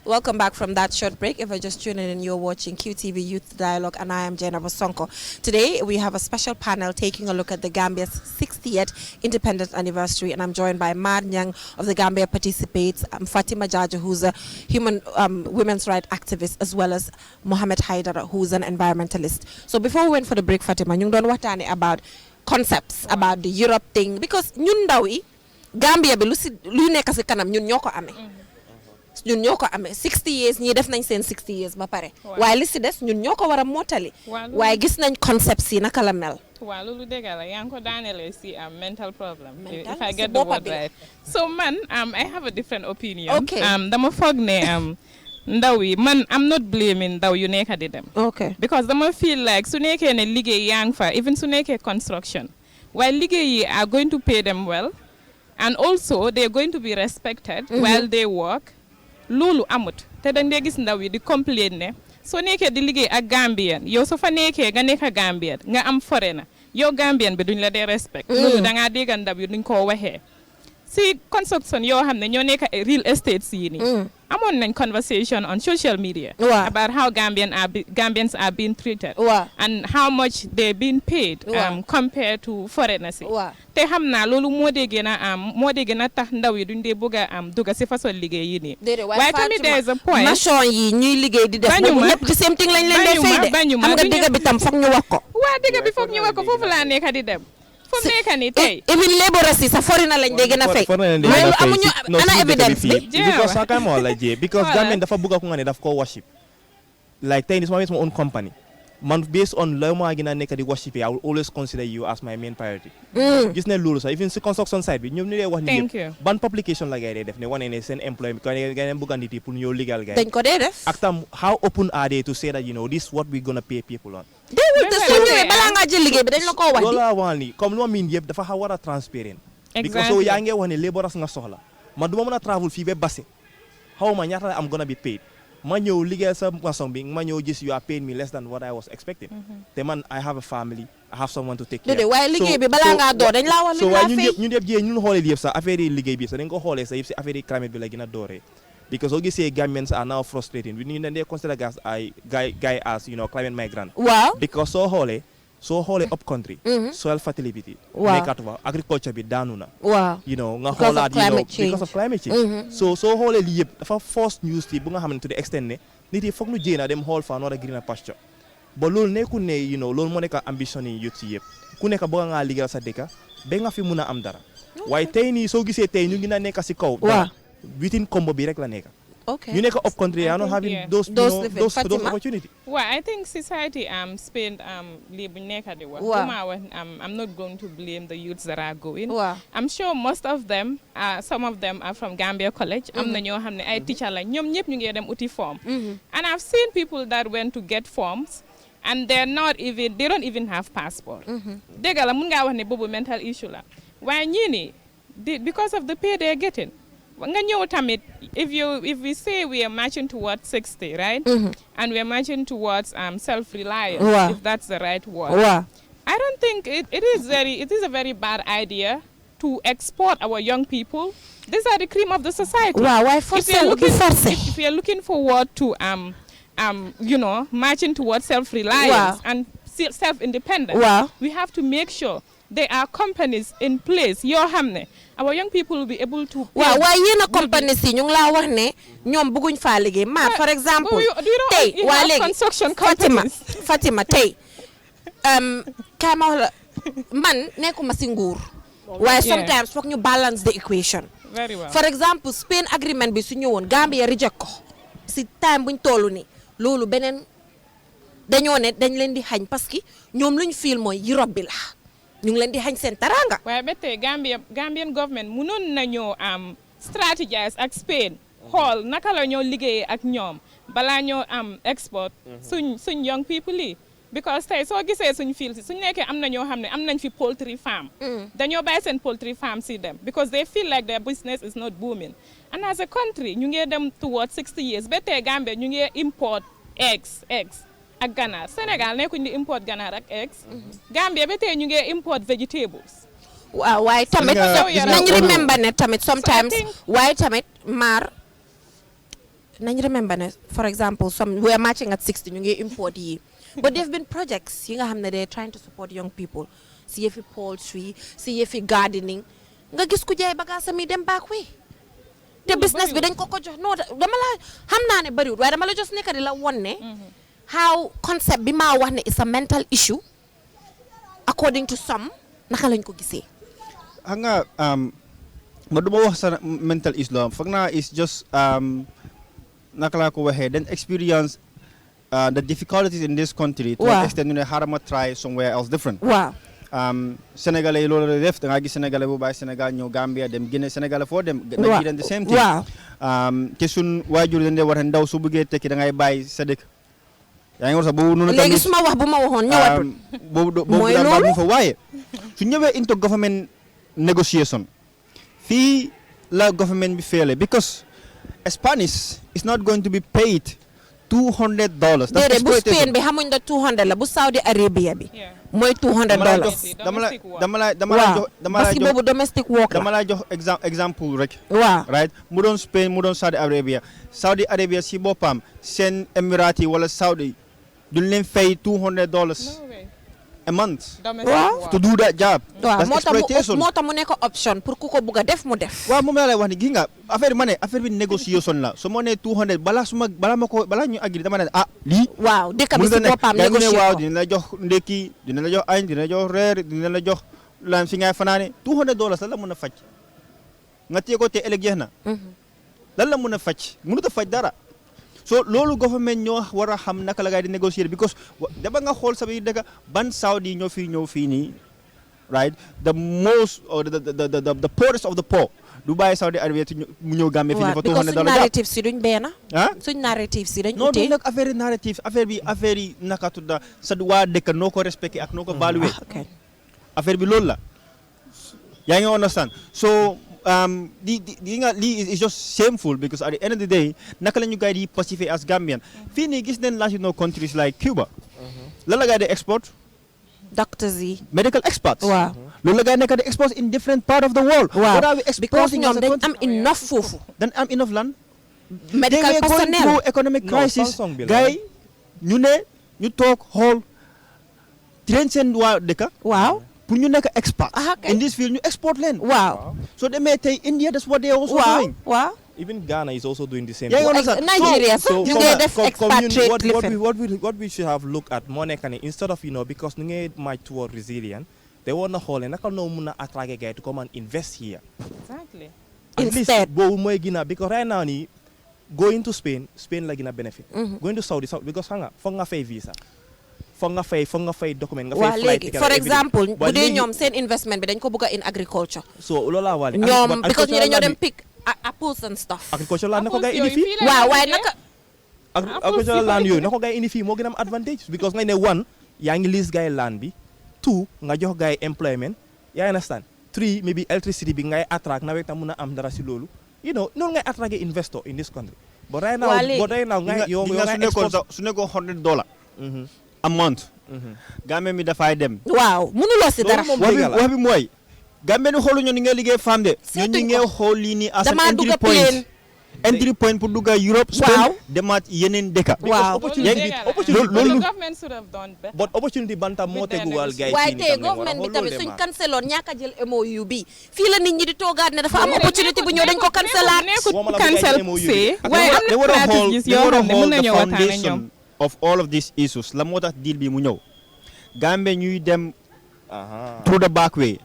Welcome back from that short break. If you're just tuning in, you're watching QTV Youth Dialogue, and I am Jenna Bosonko. Today, we have a special panel taking a look at the Gambia's 60th independence anniversary, and I'm joined by Mar Nyang of the Gambia Participates, Fatima Jaja, who's a human women's rights activist, as well as Mohammed Haidara, who's an environmentalist. So before we went for the break, Fatima, ñu doon waxtaane about concepts, about the Europe thing, because ñun ndaw yi Gambia bi lu nekk ci kanam ñun ñoo ko amee. ñun ñoo ko amee 60 years ñii def nañ seen 60 years ba pare waaye li si des ñun ñoo ko war a mottali waaye gis nañ concept yi naka la mel waaw loolu dëgg la yaa ngi ko daanelee si mental problem Mental, if I si get the boppa word bi. right so man I have a different opinion Okay. dama foog ne ndaw yi man I'm not blaming ndaw yu nekk di dem ok because dama feel like su nekkee ne liggéey yaa ngi fa even su nekkee construction while liggéey yi are going to pay them well and also they're going to be respected while they work loolu amut te dañ dee gis ndaw yi di complain ne soo nekkee di liggéey ak Gambien yow soo fa nekkee nga nekk Gambien nga am foreigner yow Gambien bi duñ la dee respect loolu da ngaa dégg ndaw yi duñ koo waxee si construction yoo xam ne ñoo nekk real estate yi nii amoon nañ conversation on social media Waaw. about how Gambians are being treated Waaw. and how much they're being paid Waaw. compared to foreigners yi Waaw. te xam naa loolu moo dee gën a tax ndaw yi duñ dee bëgg a dugga si façon liggéey yi nii déedéet waaye tamit there is a point maçon yi ñuy liggéey di def Bañuma. boobu lépp di same thing lañ leen dee fay de bañuma, xam nga duñu- dëgg bi tam foog ñu wax ko waa dëgg bi foog ñu wax ko foofu laa nekk di dem fu mu nekk nii tey even laborers yi sa foreigner lañ dee gën a fay foreigner lañ loolu dee fay amuñu si- no, ana si dëkk evidence fii. bi Jeewa. because sakay moo la jee because Voilà. Gambien dafa bugg a ku nga ne daf ko worship like tey ni suma wee suma own company man based on la ma gina nek di worship I will always consider you as my main priority gis ne lolu sax even si construction site bi ñom ni lay wax ni ban publication la gay def ne wane ne sen employment ko gay buganditi pour ñoo legal gay dañ ko dé def ak tam how open are they to say that this what we gonna pay people on they will the same way bala nga jël liggéey bi dañ la ko wax loolu la wax ni comme lu min yeb dafa wara transparent because so yaa ngi wax ne laborers nga soxla man duma mëna travel fi be bassé xawma ñaata am gonna be paid ma ñëw liggéey sa maçon bi ma ñëw gis you are paying me less than what I was expecting te man I have a family I have someone to take care dédé waaye liggéey bi bala nga door dañ la wax li la fay ñun yëpp jé ñun xolé yëpp sa affaire yi liggéey bi sa dañ ko xolé sa yëpp ci affaire yi climate bi la gëna dooré because so gisee Gambians are now frustrated we need they consider gas ay guy as climate migrant wow because so xolé up country soil fertility nekatu fa agriculture bi daanu na wow nga xolaat because of climate change so xolé li yëpp dafa force news ti bu nga xamné to the extent ne nit yi fokk ñu jéena dem xool fa noora greener pasture ba loolu nekkul ne loolu moo nekk ambition yi youth yi yëpp ku nekk bëgg nga liggéeyal sa dëkk ba nga fi mun a am dara waaye tey nii soo gisee tey ñu ngi na nekk si kaw within combo bi rek la nekk you nekk up country are not having those opportunity I think society spend li bu nekk di wax I'm not going to blame the youths that are going I'm sure most of them some of them are from Gambia College am na ñoo xam ne ay teacher la ñoom ñëpp ñu ngi dem uti form and I've seen people that went to get forms and they don't even have passport dégg la mun ngaa wax ne boobu mental issue la waaye ñii ni because of the pay they're getting nga ñëw tamit if we say we are marching towards 60 right and we are marching towards self-reliance if that's the right word I don't think it is a very bad idea to export our young people. These are the cream of the society. If we are looking forward to marching towards self-reliance and self-independence we have to make sure there are companies in place our young people will be able to waaye yéena companies yi ñu ngi la wax ne ñoom bëgguñ fa liggéey for example tey waa léegi Fatima tey kama wala man nekkuma si nguur waaye sometimes foog ñu balance the equation very well for example Spain agreement bi su ñëwoon Gambia reject ko si time buñ tollu ni loolu beneen dañoo ne dañ leen di xañ parce que ñoom luñ feel mooy Europe bi la ñu ngi leen di xañ seen taranga waaye ba tey Gambian government mënoon nañoo strategize ak Spain xool naka la ñoo liggéeyee ak ñoom balaa ñoo export suñ young people yi because tey soo gisee suñ fiil si suñ nekkee am na ñoo xam ne am nañ fi poultry farm dañoo bàyyi seen poultry farm si dem because they feel like their business is not booming and as a country ñu ngi dem towards 60 years ba tey Gambia ñu ngi import eggs ak ganaar Sénégal nekkuñ di import ganaar ak eggs Gambia ba tey ñu ngi import vegetables waaye tamit nañ remember ne tamit sometimes waaye tamit nañ remember ne for example we are matching at 60 ñu ngi import yi but there have been projects yi nga xam ne they are trying to support young people si yëfi poultry si yëfi gardening nga gis ku jaay bagage mi dem back way te business bi dañ ko jox non dama la xam naa ne bariwul waaye dama la just nekk di la won ne how concept bi maa wax ne is a mental issue according to some naka lañ ko gisee xam nga ma duma wax sa mental issue la foog naa is just naka laa ko waxee then experience the difficulties in this country to an extent ñu ne xaaral ma try somewhere else different Sénégalais yi loolu la def da nga gis Sénégalais bu bàyyi Sénégal ñëw Gambia dem Guinée Sénégal foo dem dañuy dem the same thing te suñ waajur dañ dee war a ndaw su bëggee tekki da ngay bàyyi sa dëkk yaa ngi war sax boobu noonu tamit léegi suma wax bu ma waxoon ñëwatul boobu daal baat mu fa waaye su ñëwee into government negotiation fii la government bi feele because Spanish is not going to be paid $200. déedéet bu Spain bi xamuñ da 200 la bu Saudi Arabia bi mooy $200 dama la jox parce que boobu domestic work la dama la jox exemple rek waaw right mu doon Spain mu doon Saudi Arabia si boppam seen Emirati wala Saudi duñ leen fay $200 a month to do that job that's exploitation moo tax mu nekk option pour ku ko bugg a def mu def waaw moom laa lay wax ni gis nga affaire bi négociation la su ma nee 200 balaa ñu agri dama ne lii waaw dëkk bi si boppam négocier waaw dina la jox ndekki dina la jox añ dina la jox reer dina la jox lan fi ngay fanaane $200 la mën a faj nga téye ko te ëllëg jeex na lan la mën a faj mënut a faj dara so loolu government ñoo war a xam naka la gaa di négocier because dama nga xool sa biir dëkk ban Saudi ñoo fi ñëw fii nii right the most or the poorest of the poor du bàyyi Saudi Arabia mu ñëw Gambie fii dafa because suñ narrative si duñ benn suñ narrative si dañ non du nag affaire narrative affaire bi naka tudda sa waa dëkk noo ko respecté ak noo ko valué affaire bi loolu la yaa ngi understand so lii is just shameful because at the end of the day naka la ñu gars yi pacifié as Gambian fii nii gis nañ Latino countries like Cuba lan la gars di export doctors yi medical experts waaw loolu la gars nekk di export in different part of the world waaw because exporting ñoom dañ am enough foofu dañ am enough land medical they were going personnel through economic crisis gars yi ñu ne ñu toog xool train seen waa dëkk waaw pour ñu nekk expert in this field ñu export leen waaw so demee tey India that's what they are also doing waaw Even Ghana is also doing the same. Yeah, you understand? Nigeria, So you get the expatriate what we should have looked at more instead of because we might toward resilient, they want to hold and I no muna attract a guy to come and invest here. Exactly. Instead, because right now going to Spain like in a benefit. Going to Saudi because fonga pay visa. Fonga pay document. For example, bude ñom seen investment bi dañ ko bëgg in agriculture. So lola wali. Ñom because ñu dañu dem pick apples and stuff. Agricultural land nako gay indi fi. Waaw waaye naka agricultural land yooyu nako gay indi fi mo gën am advantage because ngay ne one yaa ngi lease gay land bi, two nga jox gay employment, you understand? Three maybe electricity bi ngay attract na wek ta mëna am dara ci lolu. You know, non ngay attract investor in this country. But right now ngay yo export su ne ko $100 a month. Gambia mi dafay dem. Waaw, mënuloo ci dara. Wax bi mooy Gambia ni xoolu ñu ni nga liggéey femme de ñu ngi xool lii nii as an entry point pour dugga Europe Spain demaat yeneen dëkk loolu government should have done better but opportunity banta moo teguwal gars yi waaye tey government bi tamit suñ canceloon ñaaka jël MOU bi fii la nit ñi di toogaat ne dafa am opportunity bu ñëw dañ ko cancelaat cancel si waaye am na strategies yoo xam ne mën nañoo waxtaan ak ñoom of all of these issues la moo tax deal bi mu ñëw Gambia ñuy dem through the back way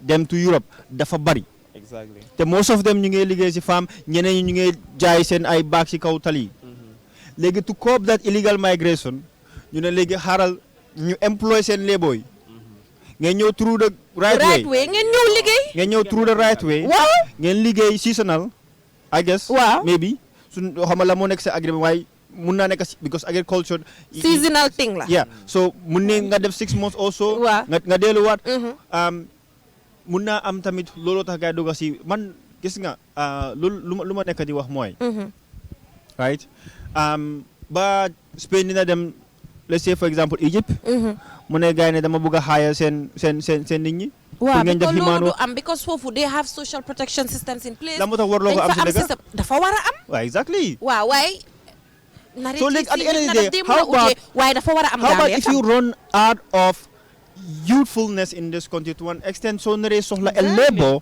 dem to Europe dafa bari exactly te most of them ñu ngi liggéey ci femme ñeneen ñi ñu ngi jaay seen ay baag ci kaw tali léegi to cope that illegal migration ñu ne léegi xaaral ñu employ seen labor yi ngeen ñëw through the right way ngeen ñëw liggéey ngeen ñëw through the right way ngeen liggéey seasonal I guess maybe su xama la moo nekk sa agreement waaye mun naa nekk because agriculture seasonal thing la so mun ne nga def 6 months also nga delluwaat mun naa am tamit looloo tax gaay dugga si man gis nga loolu lu ma nekk di wax mooy right ba Spain dina dem let's say for example Egypt mu ne gaay ne dama bëgg a hire seen nit ñi waaw because loolu du am because foofu they have social protection systems in place la moo tax warloo ko am si dëgg dafa war a am waaw exactly waaw waaye so like at the end of the day waaye dafa war a am how about if you run out of youthfulness in this country to an extent so nare soxla a labor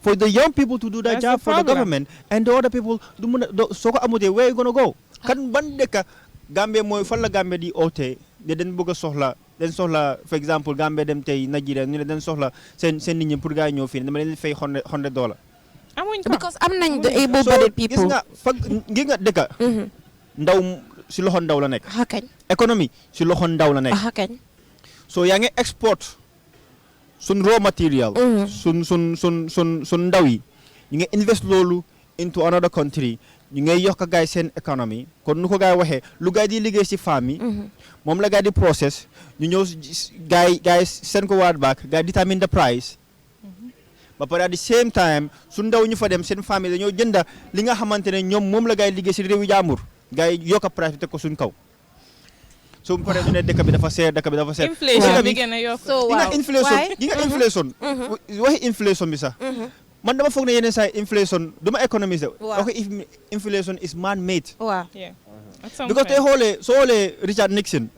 for the young people to do that job for the government and the other people du mun soo ko amutee where you gonna go kan ban dëkk Gambia mooy fan la Gambia di oote ne dañ bëgg a soxla for example Gambia dem tey Nigeria ñu ne dañ soxla seen nit ñi pour gars yi ñëw fii dama leen fay $100 because am nañ the able-bodied people gis nga dëkk ndaw si loxo ndaw la nekk économie si loxo ndaw la nekk so yaa ngi export sun raw material sun ndaw yi ñu ngi invest loolu into another country ñu ngay yokk gaay seen économie kon nu ko gaay waxee lu gaay di liggéey si femme yi moom la gaay di process ñu ñëw gaay seen ko waat back gaay determine the price ba pare at the same time su ndaw ñu fa dem seen famille dañoo jënda li nga xamante ne ñoom moom la gaay liggéey si réewu jàmbur gaay yokk price bi teg ko suñ kaw so mu paree ñu ne dëkk bi dafa seer inflation bi gën a yokk inflation waxi inflation bi sax man dama foog ne yeneen saa inflation duma économiste waxi inflation is man made because tey soo xoolee Richard Nixon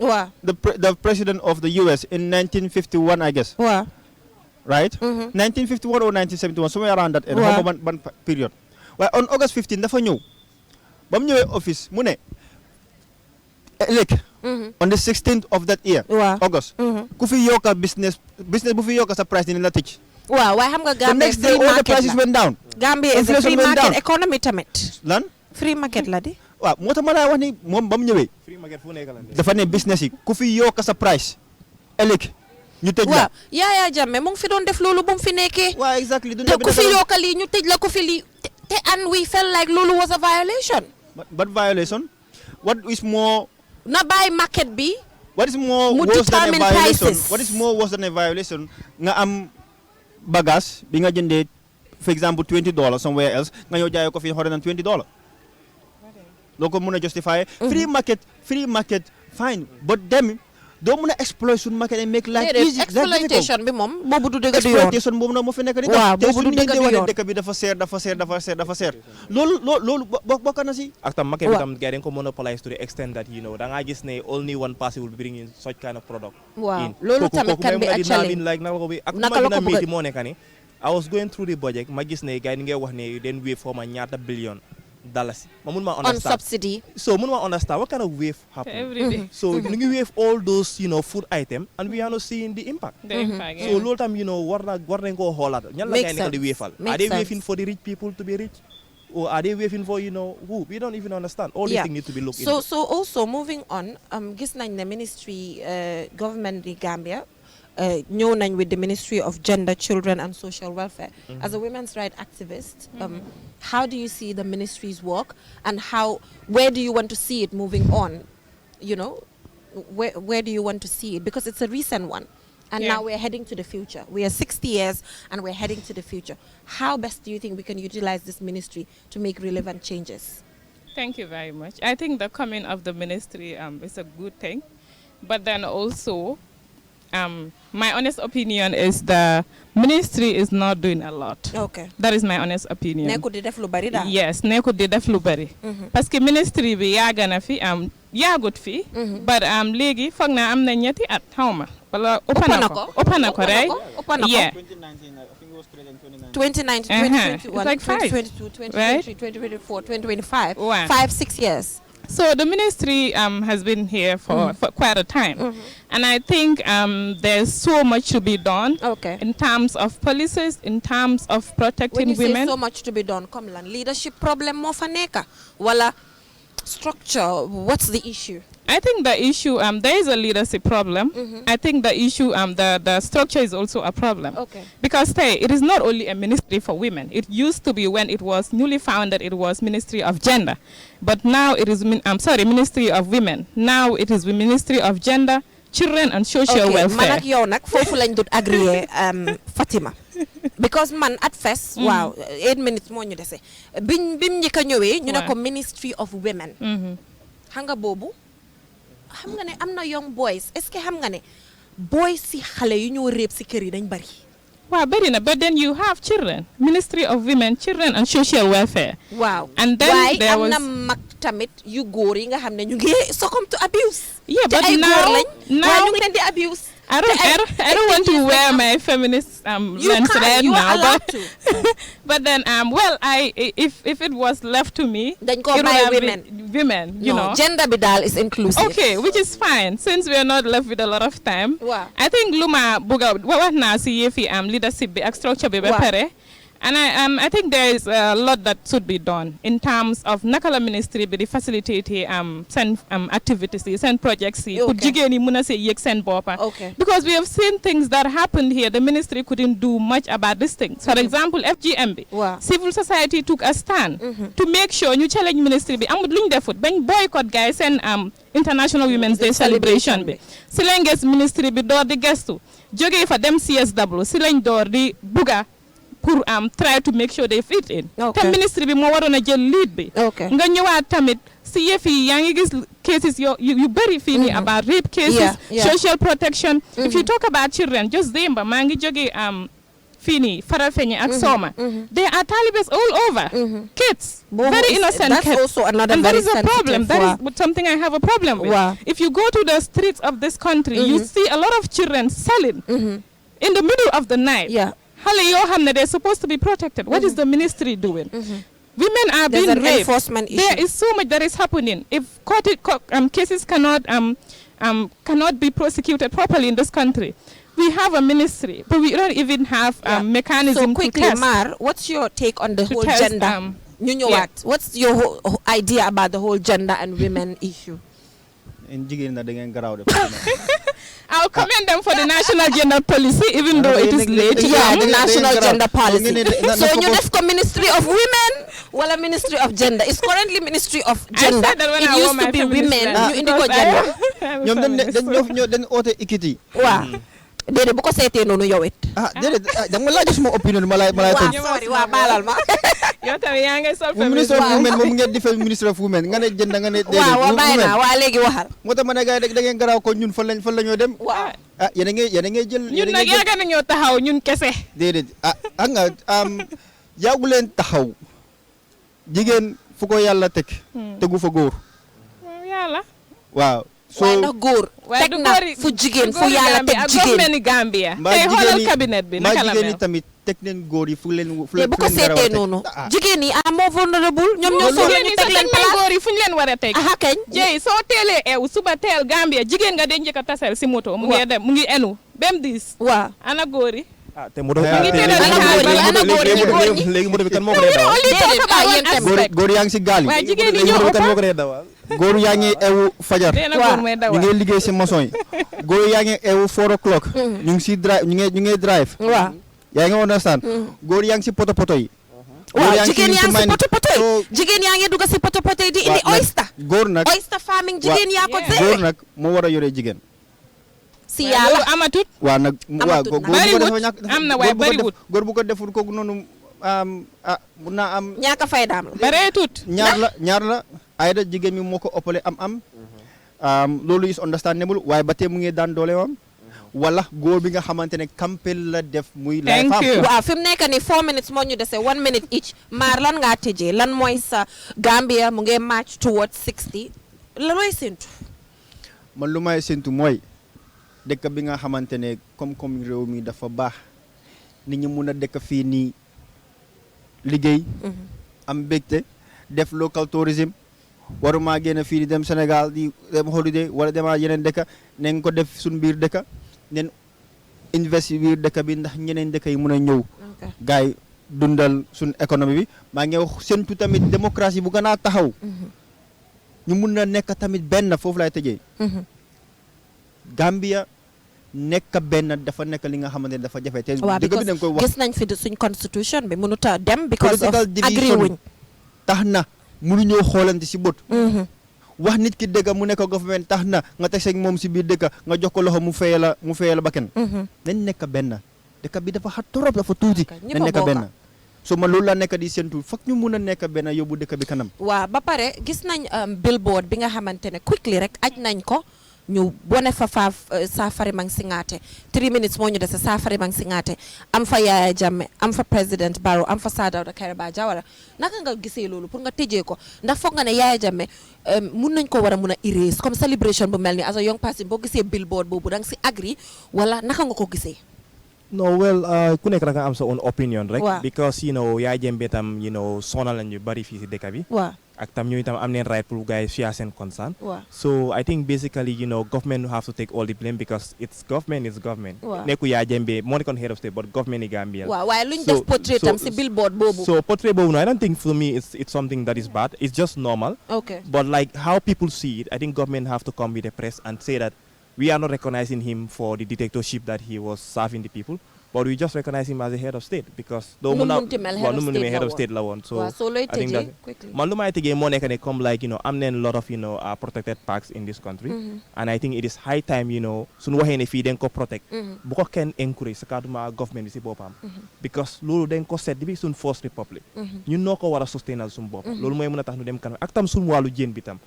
the president of the US in 1951 I guess right 1951 or 1971 somewhere around that era xaw ma ban period waaye on August 15 dafa ñëw ba mu ñëwee office mu ne ëllëg on the 16th of that year August ku fi yokka business bu fi yokka sa price dina la tëj waaw waaye xam nga Gambia the next day all the prices went down Gambia is a free market economy tamit lan free market la di waaw moo tax ma laa wax ni moom ba mu ñëwee free market fu nekk la dafa ne business yi ku fi yokk sa price ëllëg ñu tëj la. waaw Yaya Jammeh mu ngi fi doon def loolu bu mu fi nekkee. waaw exactly te ku fi yokkal lii ñu tëj la ku fi lii te and we felt like loolu was a violation. But violation? What is more? Na bàyyi market bi. What is more mu worse than a determine violation? prices. What is more worse than a violation? Nga am bagage bi nga jëndee, for example, $20 somewhere else, nga ñëw jaayee ko fi $120. Doo ko mën a justify. Free market, fine. But them, doo mën a exploit suñu market and make life easy. Exploitation bi moom boobu du dëgg du yoon. Exploitation boobu nag moo fi nekk di waaw te boobu du suñu dëgg du wane yoon. dëkk bi dafa seer. Loolu bokk na si. ak tam market bi tam gars yi dañ ko monopolize to the extent that da ngaa gis ne only one person will be bringing such kind of product. waaw loolu tamit can be a challenge. like naka la ko bëgg moo nekk ni I was going through the budget ma gis ne gars yi ni ngay wax ne den wave for ma ñaata billion dollars ma mun ma on understand subsidy. so mun ma understand what kind of wave happen Every day. so ñu ngi wave all those food item and we are not seeing the impact. The impact, So loolu tam war nañ koo xoolaat ñan la Makes gars yi nekk di sense. wéefal Makes are they sense. waving for the rich people to be rich or are they waving for who we don't even understand all these things need to be looked into. So also moving on, gis nañ ne ministry government di Gambia ñëw nañ with the Ministry of Gender, Children and Social Welfare. As a women's rights activist, how do you see the ministry's work and where do you want to see it moving on? Where do you want to see it? Because it's a recent one. And Yeah. now we're heading to the future. We are 60 years and we're heading to the future. How best do you think we can utilize this ministry to make relevant changes? Thank you very much. I think the coming of the ministry is a good thing. But then also, my honest opinion is the ministry is not doing a lot. Okay. That is my honest opinion. Nekkul di def lu bari daal. Yes, nekkul di def lu bari. Parce que ministry bi yàgg na fi yàggut fi. But léegi foog naa am na ñetti at xawma wala ëpp na ko right? Yeah. 2019, I think it was created in 2019. 2019, Uh-huh. 2021, It's like 2022, 2023, 2024, 2025. Wow. 5-6 years. So the ministry has been here for quite a time. And I think there's so much to be done Okay. in terms of policies, in terms of When protecting you say women. so much to be done, come lan leadership problem moo fa nekk wala structure, what's the issue? I think the issue, there is a leadership problem. I think the issue, the structure is also a problem. Okay. Because it is not only a ministry for women. It used to be when it was newly founded, it was Ministry of Gender. But now it is, Ministry of Women. Now it is the Ministry of Gender, Children and Social Welfare. Man ak yow nag foofu lañ dut agréé Fatima. Because man at first, wow, 8 minutes moo ñu dese. Bim njëkk a ñëwee ñu ne ko Ministry of Women. Xam nga boobu xam nga ne am na young boys est-ce que xam nga ne boys si xale yu ñoo réeb si kër yi dañ bari. Wow, but then you have children, Ministry of Women, Children and Social Welfare. Wow. And then waaye there am was na mag tamit yu góor yi nga xam ne ñu ngi succumb to abuse. Yeah, te but ay now- góor lañ now- waaye ñu ngi leen di abuse. I don't want to wear my feminist You lens can, right you now, are allowed but to. but then if it was left to me, Dañ ko it would bàyyi have women. been women, you No, know. gender bi daal is inclusive. Okay, which is fine since we are not left with a lot of time. Wow. I think luma buga what na si yefi leadership bi ak structure bi ba Wow. pare. And I think there is a lot that should be done in terms of nakala ministry bi di facilitate send activities send projects pour Okay. jigéen yi muna se yek send bopa. Okay. Because we have seen things that happened here. The ministry couldn't do much about these things. For example, FGMB, Wow. civil society took a stand to make sure ñu challenge ministry bi amul luñ defut bañ boycott guys and International Women's Day celebration bi. Si lañ gis ministry bi door di gestu jógee fa dem CSW si lañ door di buga pour try to make sure they fit in. Okay. Te ministry bi moo waroon a jël lead bi. Okay. Nga ñëwaat tamit si yëf yi yaa ngi gis cases yu bëri fii nii about rape cases, Yeah. social protection. If you talk about children, just démba maa ngi jógee fii nii Farafenni ak Soma. There are Talibans all over. Kids, very innocent That's kids. also another And very that is a problem. sensitive, That is something I have a problem with. Wow. If you go to the streets of this country, you see a lot of children selling in the middle of the night. Yeah. Xale yoo xam ne they're supposed to be protected. What is the ministry doing? Women are There's being an raped. enforcement issue. There is so much that is happening. If cases cannot be prosecuted properly in this country, we have a ministry, but we don't even have Yeah. mechanism So quickly, to test. Mar, what's your take on the to whole test, gender ñu ñëwaat what's your idea about the whole gender and women issue? En jigéen na da ngeen garaaw de. I'll commend them for the national gender policy, even though it is late. Yeah, the national gender policy. Na- So na- ñu def ko Ministry of Women wala Ministry of Gender. It's currently Ministry of I Gender. said that when It I wore used to my be feminist women. dress Ñu indi ko because I gender. am a ñoom feminist, so- dañ oote equity. Waaw. Déedéet bu ko seetee noonu yow it. Déedéet da nga laaj suma opinion ma lay Waaw tëj. sorry waaw baalal ma. yow tamit yaa ngi sol Minister féministe. of Women moom ngeen di fay Minister of Women nga ne jënd nga ne déedéet. waaw waaw bàyyi women. naa waa léegi waxal. moo tax ma ne gars yi da ngeen garaaw ko ñun fan la ñoo dem. waaw. Yéen a ngi jël. ñun nag yàgg nañoo taxaw ñun kese. déedéet nga yàggu leen taxaw jigéen fu ko yàlla teg. tegu fa góor. yàlla. waaw. waaye ndax góor. waaye teg na fu jigéen fu yàlla teg jigéen. ak Gambia. mbaa tey xoolal jigéen yi cabinet bi naka la jigéen yi mel. tamit teg leen góor yi fu leen te bu ko seetee noonu. jigéen yi more vulnerable ñoom ñoo soxla ñu teg leen place. góor yi fu ñu leen war a teg. aha kañ. jéy soo teelee ew suba teel Gambia jigéen nga den njëkk a tasel si moto mu ngi dem mu ngi enu bem diis. waaw. ana góor yi. te moto ana góor yi léegi moto bi kan moo ko dee dawal déedéet góor yaa ngi si gaal yi. waaye jigéen ñi léegi ñoo moto bi kan moo ëpp. ko dee dawal góor yaa ngi ewu fajar. benn góor mooy ñu dawal. ngi liggéey si maçon yi. góor yaa ngi ewu 4 o'clock. ñu ngi si drive ñu ngi drive. waaw. yaa ngi understand. góor yaa ngi si poto poto yi. waaw jigéen yaa ngi si mine. poto poto yi. So, jigéen yaa ngi dugg si poto poto yi di indi waaw, nag oyster. góor nag oyster farming jigéen yaa ko Yeah. góor dee. nag moo war a yore jigéen. si loolu yàlla. amatut. waaw nag waaw Amatut góor nag. bu ko Bariwut. defee ñàkk Am na waaye bariwut. góor bu ko deful kooku noonu mun naa am ñaaka faydaam la. bareetut. ñaar la ayda jigéen mi moo ko ëppale am loolu is understandable waaye ba tey mu ngi daan doole am wala góor bi nga xamante ne campel la def muy lay Thank you. waaw fi mu nekk nii 4 minutes moo ñu dese 1 minute each maar lan ngaa tëjee lan mooy sa Gambia mu ngi march towards 60 la looy séntu. man lu may séntu mooy dëkk bi nga xamante ne comme réew mi dafa baax nit ñi mun a dëkk fii nii liggéey am mbégte def local tourism waruma génn fii di dem Sénégal di dem holiday wala dema yeneen dëkk nañ ko def suñ biir dëkk nen invest biir dëkk bi ndax ñeneen dëkk yi mun a ñëw gars yi dundal suñ économie bi maa ngi wax séntu tamit démocratie bu gën a taxaw ñu mun na nekk tamit benn foofu lay tëjee Gambia nekk benn dafa nekk li nga xamante ne dafa jafe te waaw dëgg bi dañ koy wax gis nañ fi suñ constitution bi mënut a dem because of political agree division wuñ. tax na mënuñoo xoolante si bët wax nit ki dëgg mu nekk government tax na nga teg seeg moom si biir dëkk nga jox ko loxo mu feye la bakken nañ nekk benn dëkk bi dafa xat torop dafa tuuti ñëpp a nañ nekk bokk. benn so man loolu la nekk di séntu foog ñu mun a nekk benn yóbbu dëkk bi kanam waaw ba pare gis nañ billboard bi nga xamante ne quickly rek aj nañ ko ñu bone fa Safari Mang Singaate 3 minutes moo ñu dese Safari Mang Singaate am fa Yaya Jammeh am fa président Barrow am fa Sir Dawda Kairaba Jawara naka nga gisee loolu pour nga tëjee ko ndax foog nga ne Yaya Jammeh mun nañ ko war a mun a erase comme celebration bu mel ni as a young person boo gisee billboard boobu da nga si agree wala naka nga ko gisee. No, well, ku nekk da nga am sa own opinion rek. Waaw. Because Yaya Jammeh tam sonal nañu bari fii si dëkk bi. waaw ak tam ñooñu tam am neen right pour guys share seen concern. waaw So I think basically government have to take all the blame because it's government. Waaw. Nekku Yaya Jammeh moo nekkoon head of state but government yi Gambia. waaw waaye luñ So- def portrait tam si billboard boobu. So portrait boobu no, I don't think for me it's something that is bad. It's just normal. ok But like how people see it, I think government have to come with the press and say that we are not recognizing him for the dictatorship that he was serving the people, but we just recognize him as a head of state because Nu munti mel, head of state head la of state la woon. So waaw soo looy I think tëjee that quickly. man lu may tëjee moo nekk ne comme like am neen lot of protected parks in this country, and I think it is high time suñu waxee ne fii dañ ko protect bu ko kenn encourage sa kaduma government bi si boppam because loolu dañ ko set depuis suñ first republic ñun noo ko war a sustainal suñu bopp loolu mooy mën a tax ñu dem kanam ak tam suñu wàllu jën bi tam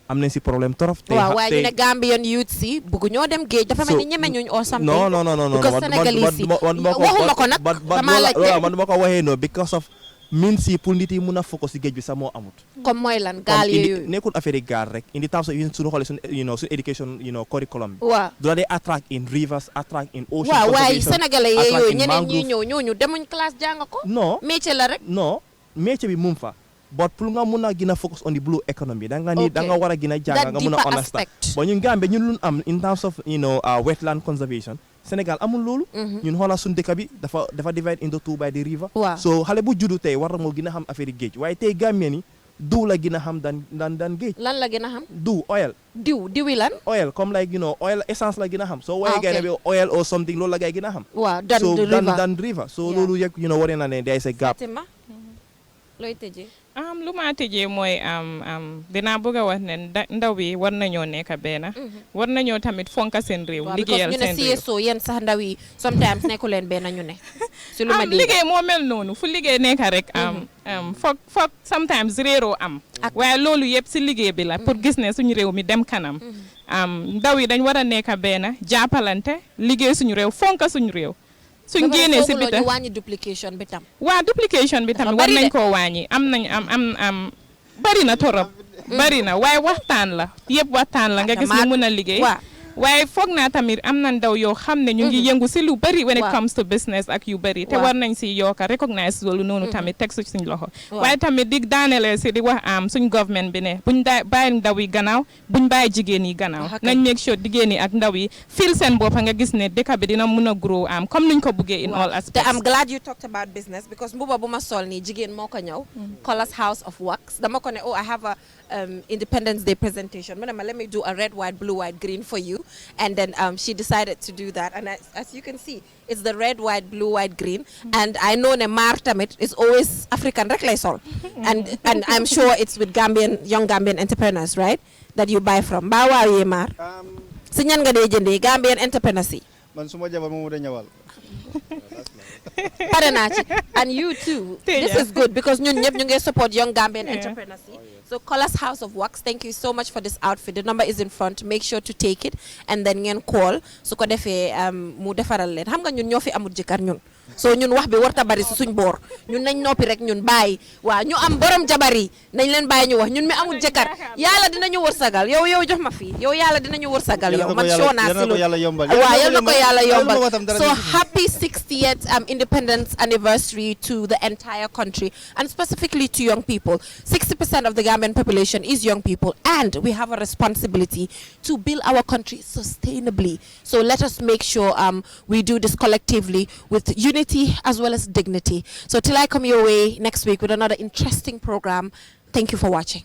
am nañ si problème trop te waaw waaye ñu ne Gambian youth si bëgg ñoo dem géej dafa mel ni ñeme ñuñ or something. non because Senegalese yi waxuma ko nag damaa laajte man duma ko waxee no because of min si pour nit yi mun a focus si géej bi sax moo amut comme mooy lan gaal yooyu. nekkul affaire yi gaal rek indi tam suñu xoolee suñu education curriculum bi waaw du la dee attract in rivers attract in ocean waaw waaye conservation, sénégalais attract yooyu in ñeneen ñi mangrove. ñëw ñooñu demuñ classe jàng ko. non métier la rek. non métier bi mum fa but pour nga mun a gën a focus on the blue economy da nga Okay. war a gën a jàng That nga mun a deeper understand aspect. but ñun Gambia ñun lu am in terms of wetland conservation Sénégal amul loolu ñun xoolal suñu dëkk bi dafa divide into two by the river Waaw. so xale bu juddu tey war na moo gën a xam affaire yi géej waaye tey Gambien yi diw la gën a xam daan géej lan la gën a xam diw oil diwi lan oil comme like you know oil essence la gën a xam so waaye gay na bi oil or something loolu la gay gën a xam waaw dan so the river dan river so Yeah. loolu yëpp you know waree na ne there is a gap Fatima looy tëjee lu ma tëjee mooy dinaa bëgg a wax ne ndaw yi war nañoo nekk benn war nañoo tamit fonka seen réew waaw liggéeyal because ñu seen ne réew CSO yéen sax ndaw yi sometimes nekku leen benn ñu ne si lu ma dégg liggéey moo mel noonu fu liggéey nekk rek foog sometimes réeroo am waaye loolu yëpp si liggéey bi la pour gis ne suñu réew mi dem kanam ndaw yi dañ war a nekk benn jàppalante liggéey suñu réew fonka suñu réew suñ génnee si bita ñu wàññi duplication bi tam waa duplication bi tamit war nañ koo wàññi am nañ am bari na torop bari na waaye waxtaan la yëpp waxtaan la nga gis ñu mun a liggéey waaye foog naa tamit am na ndaw yoo xam ne ñu ngi yëngu si lu bari when it comes to business ak yu bari te war nañ si yokka recognize loolu noonu tamit teg suñ loxo waaye tamit di daanele si di wax suñ government bi ne buñ bàyyi ndaw yi gannaaw buñ bàyyi jigéen yi gannaaw nañ make sure jigéen yi ak ndaw yi feel seen boppa nga gis ne dëkk bi dina mun a grow comme nuñ ko buggee in all aspects te I'm glad you talked about business because mbuba bu ma sol nii jigéen moo ko ñëw Colours House of Wax dama ko ne I have a Independence Day presentation let me do a red white blue white green for you and then she decided to do that and as you can see it's the red white blue white green and I know ne maar tamit is always African rek lay sol and I'm sure it's with young Gambian entrepreneurs right that you buy from ba waaw yee maar si ñan nga dee jëndee Gambian entrepreneurs yi man suma jabar moom da ñawal pare naa ci and you too this is good because ñun ñëpp ñu ngi support young Gambian entrepreneurs yi so Colours House of Wax thank you so much for this outfit the number is in front make sure to take it and then ngeen call su ko defee mu defaral leen xam nga ñun ñoo fi amul jëkkër ñun so ñun wax bi warta bari si suñ boor ñun nañ noppi rek ñun bàyyi waaw ñu am borom jabar yi nañ leen bàyyi ñu wax ñun mi amul jëkkër yàlla dinañu wërsagal yow jox ma fii yow yàlla dinañu wërsagal yow man soonaa si lu waaw yal na ko yàlla yombal so happy 60th independence anniversary to the entire country and specifically to young people 60% of the Gambian population is young people and we have a responsibility to build our country sustainably so let us make sure we do this collectively with unity as well as dignity. So till I come your way next week with another interesting program, thank you for watching.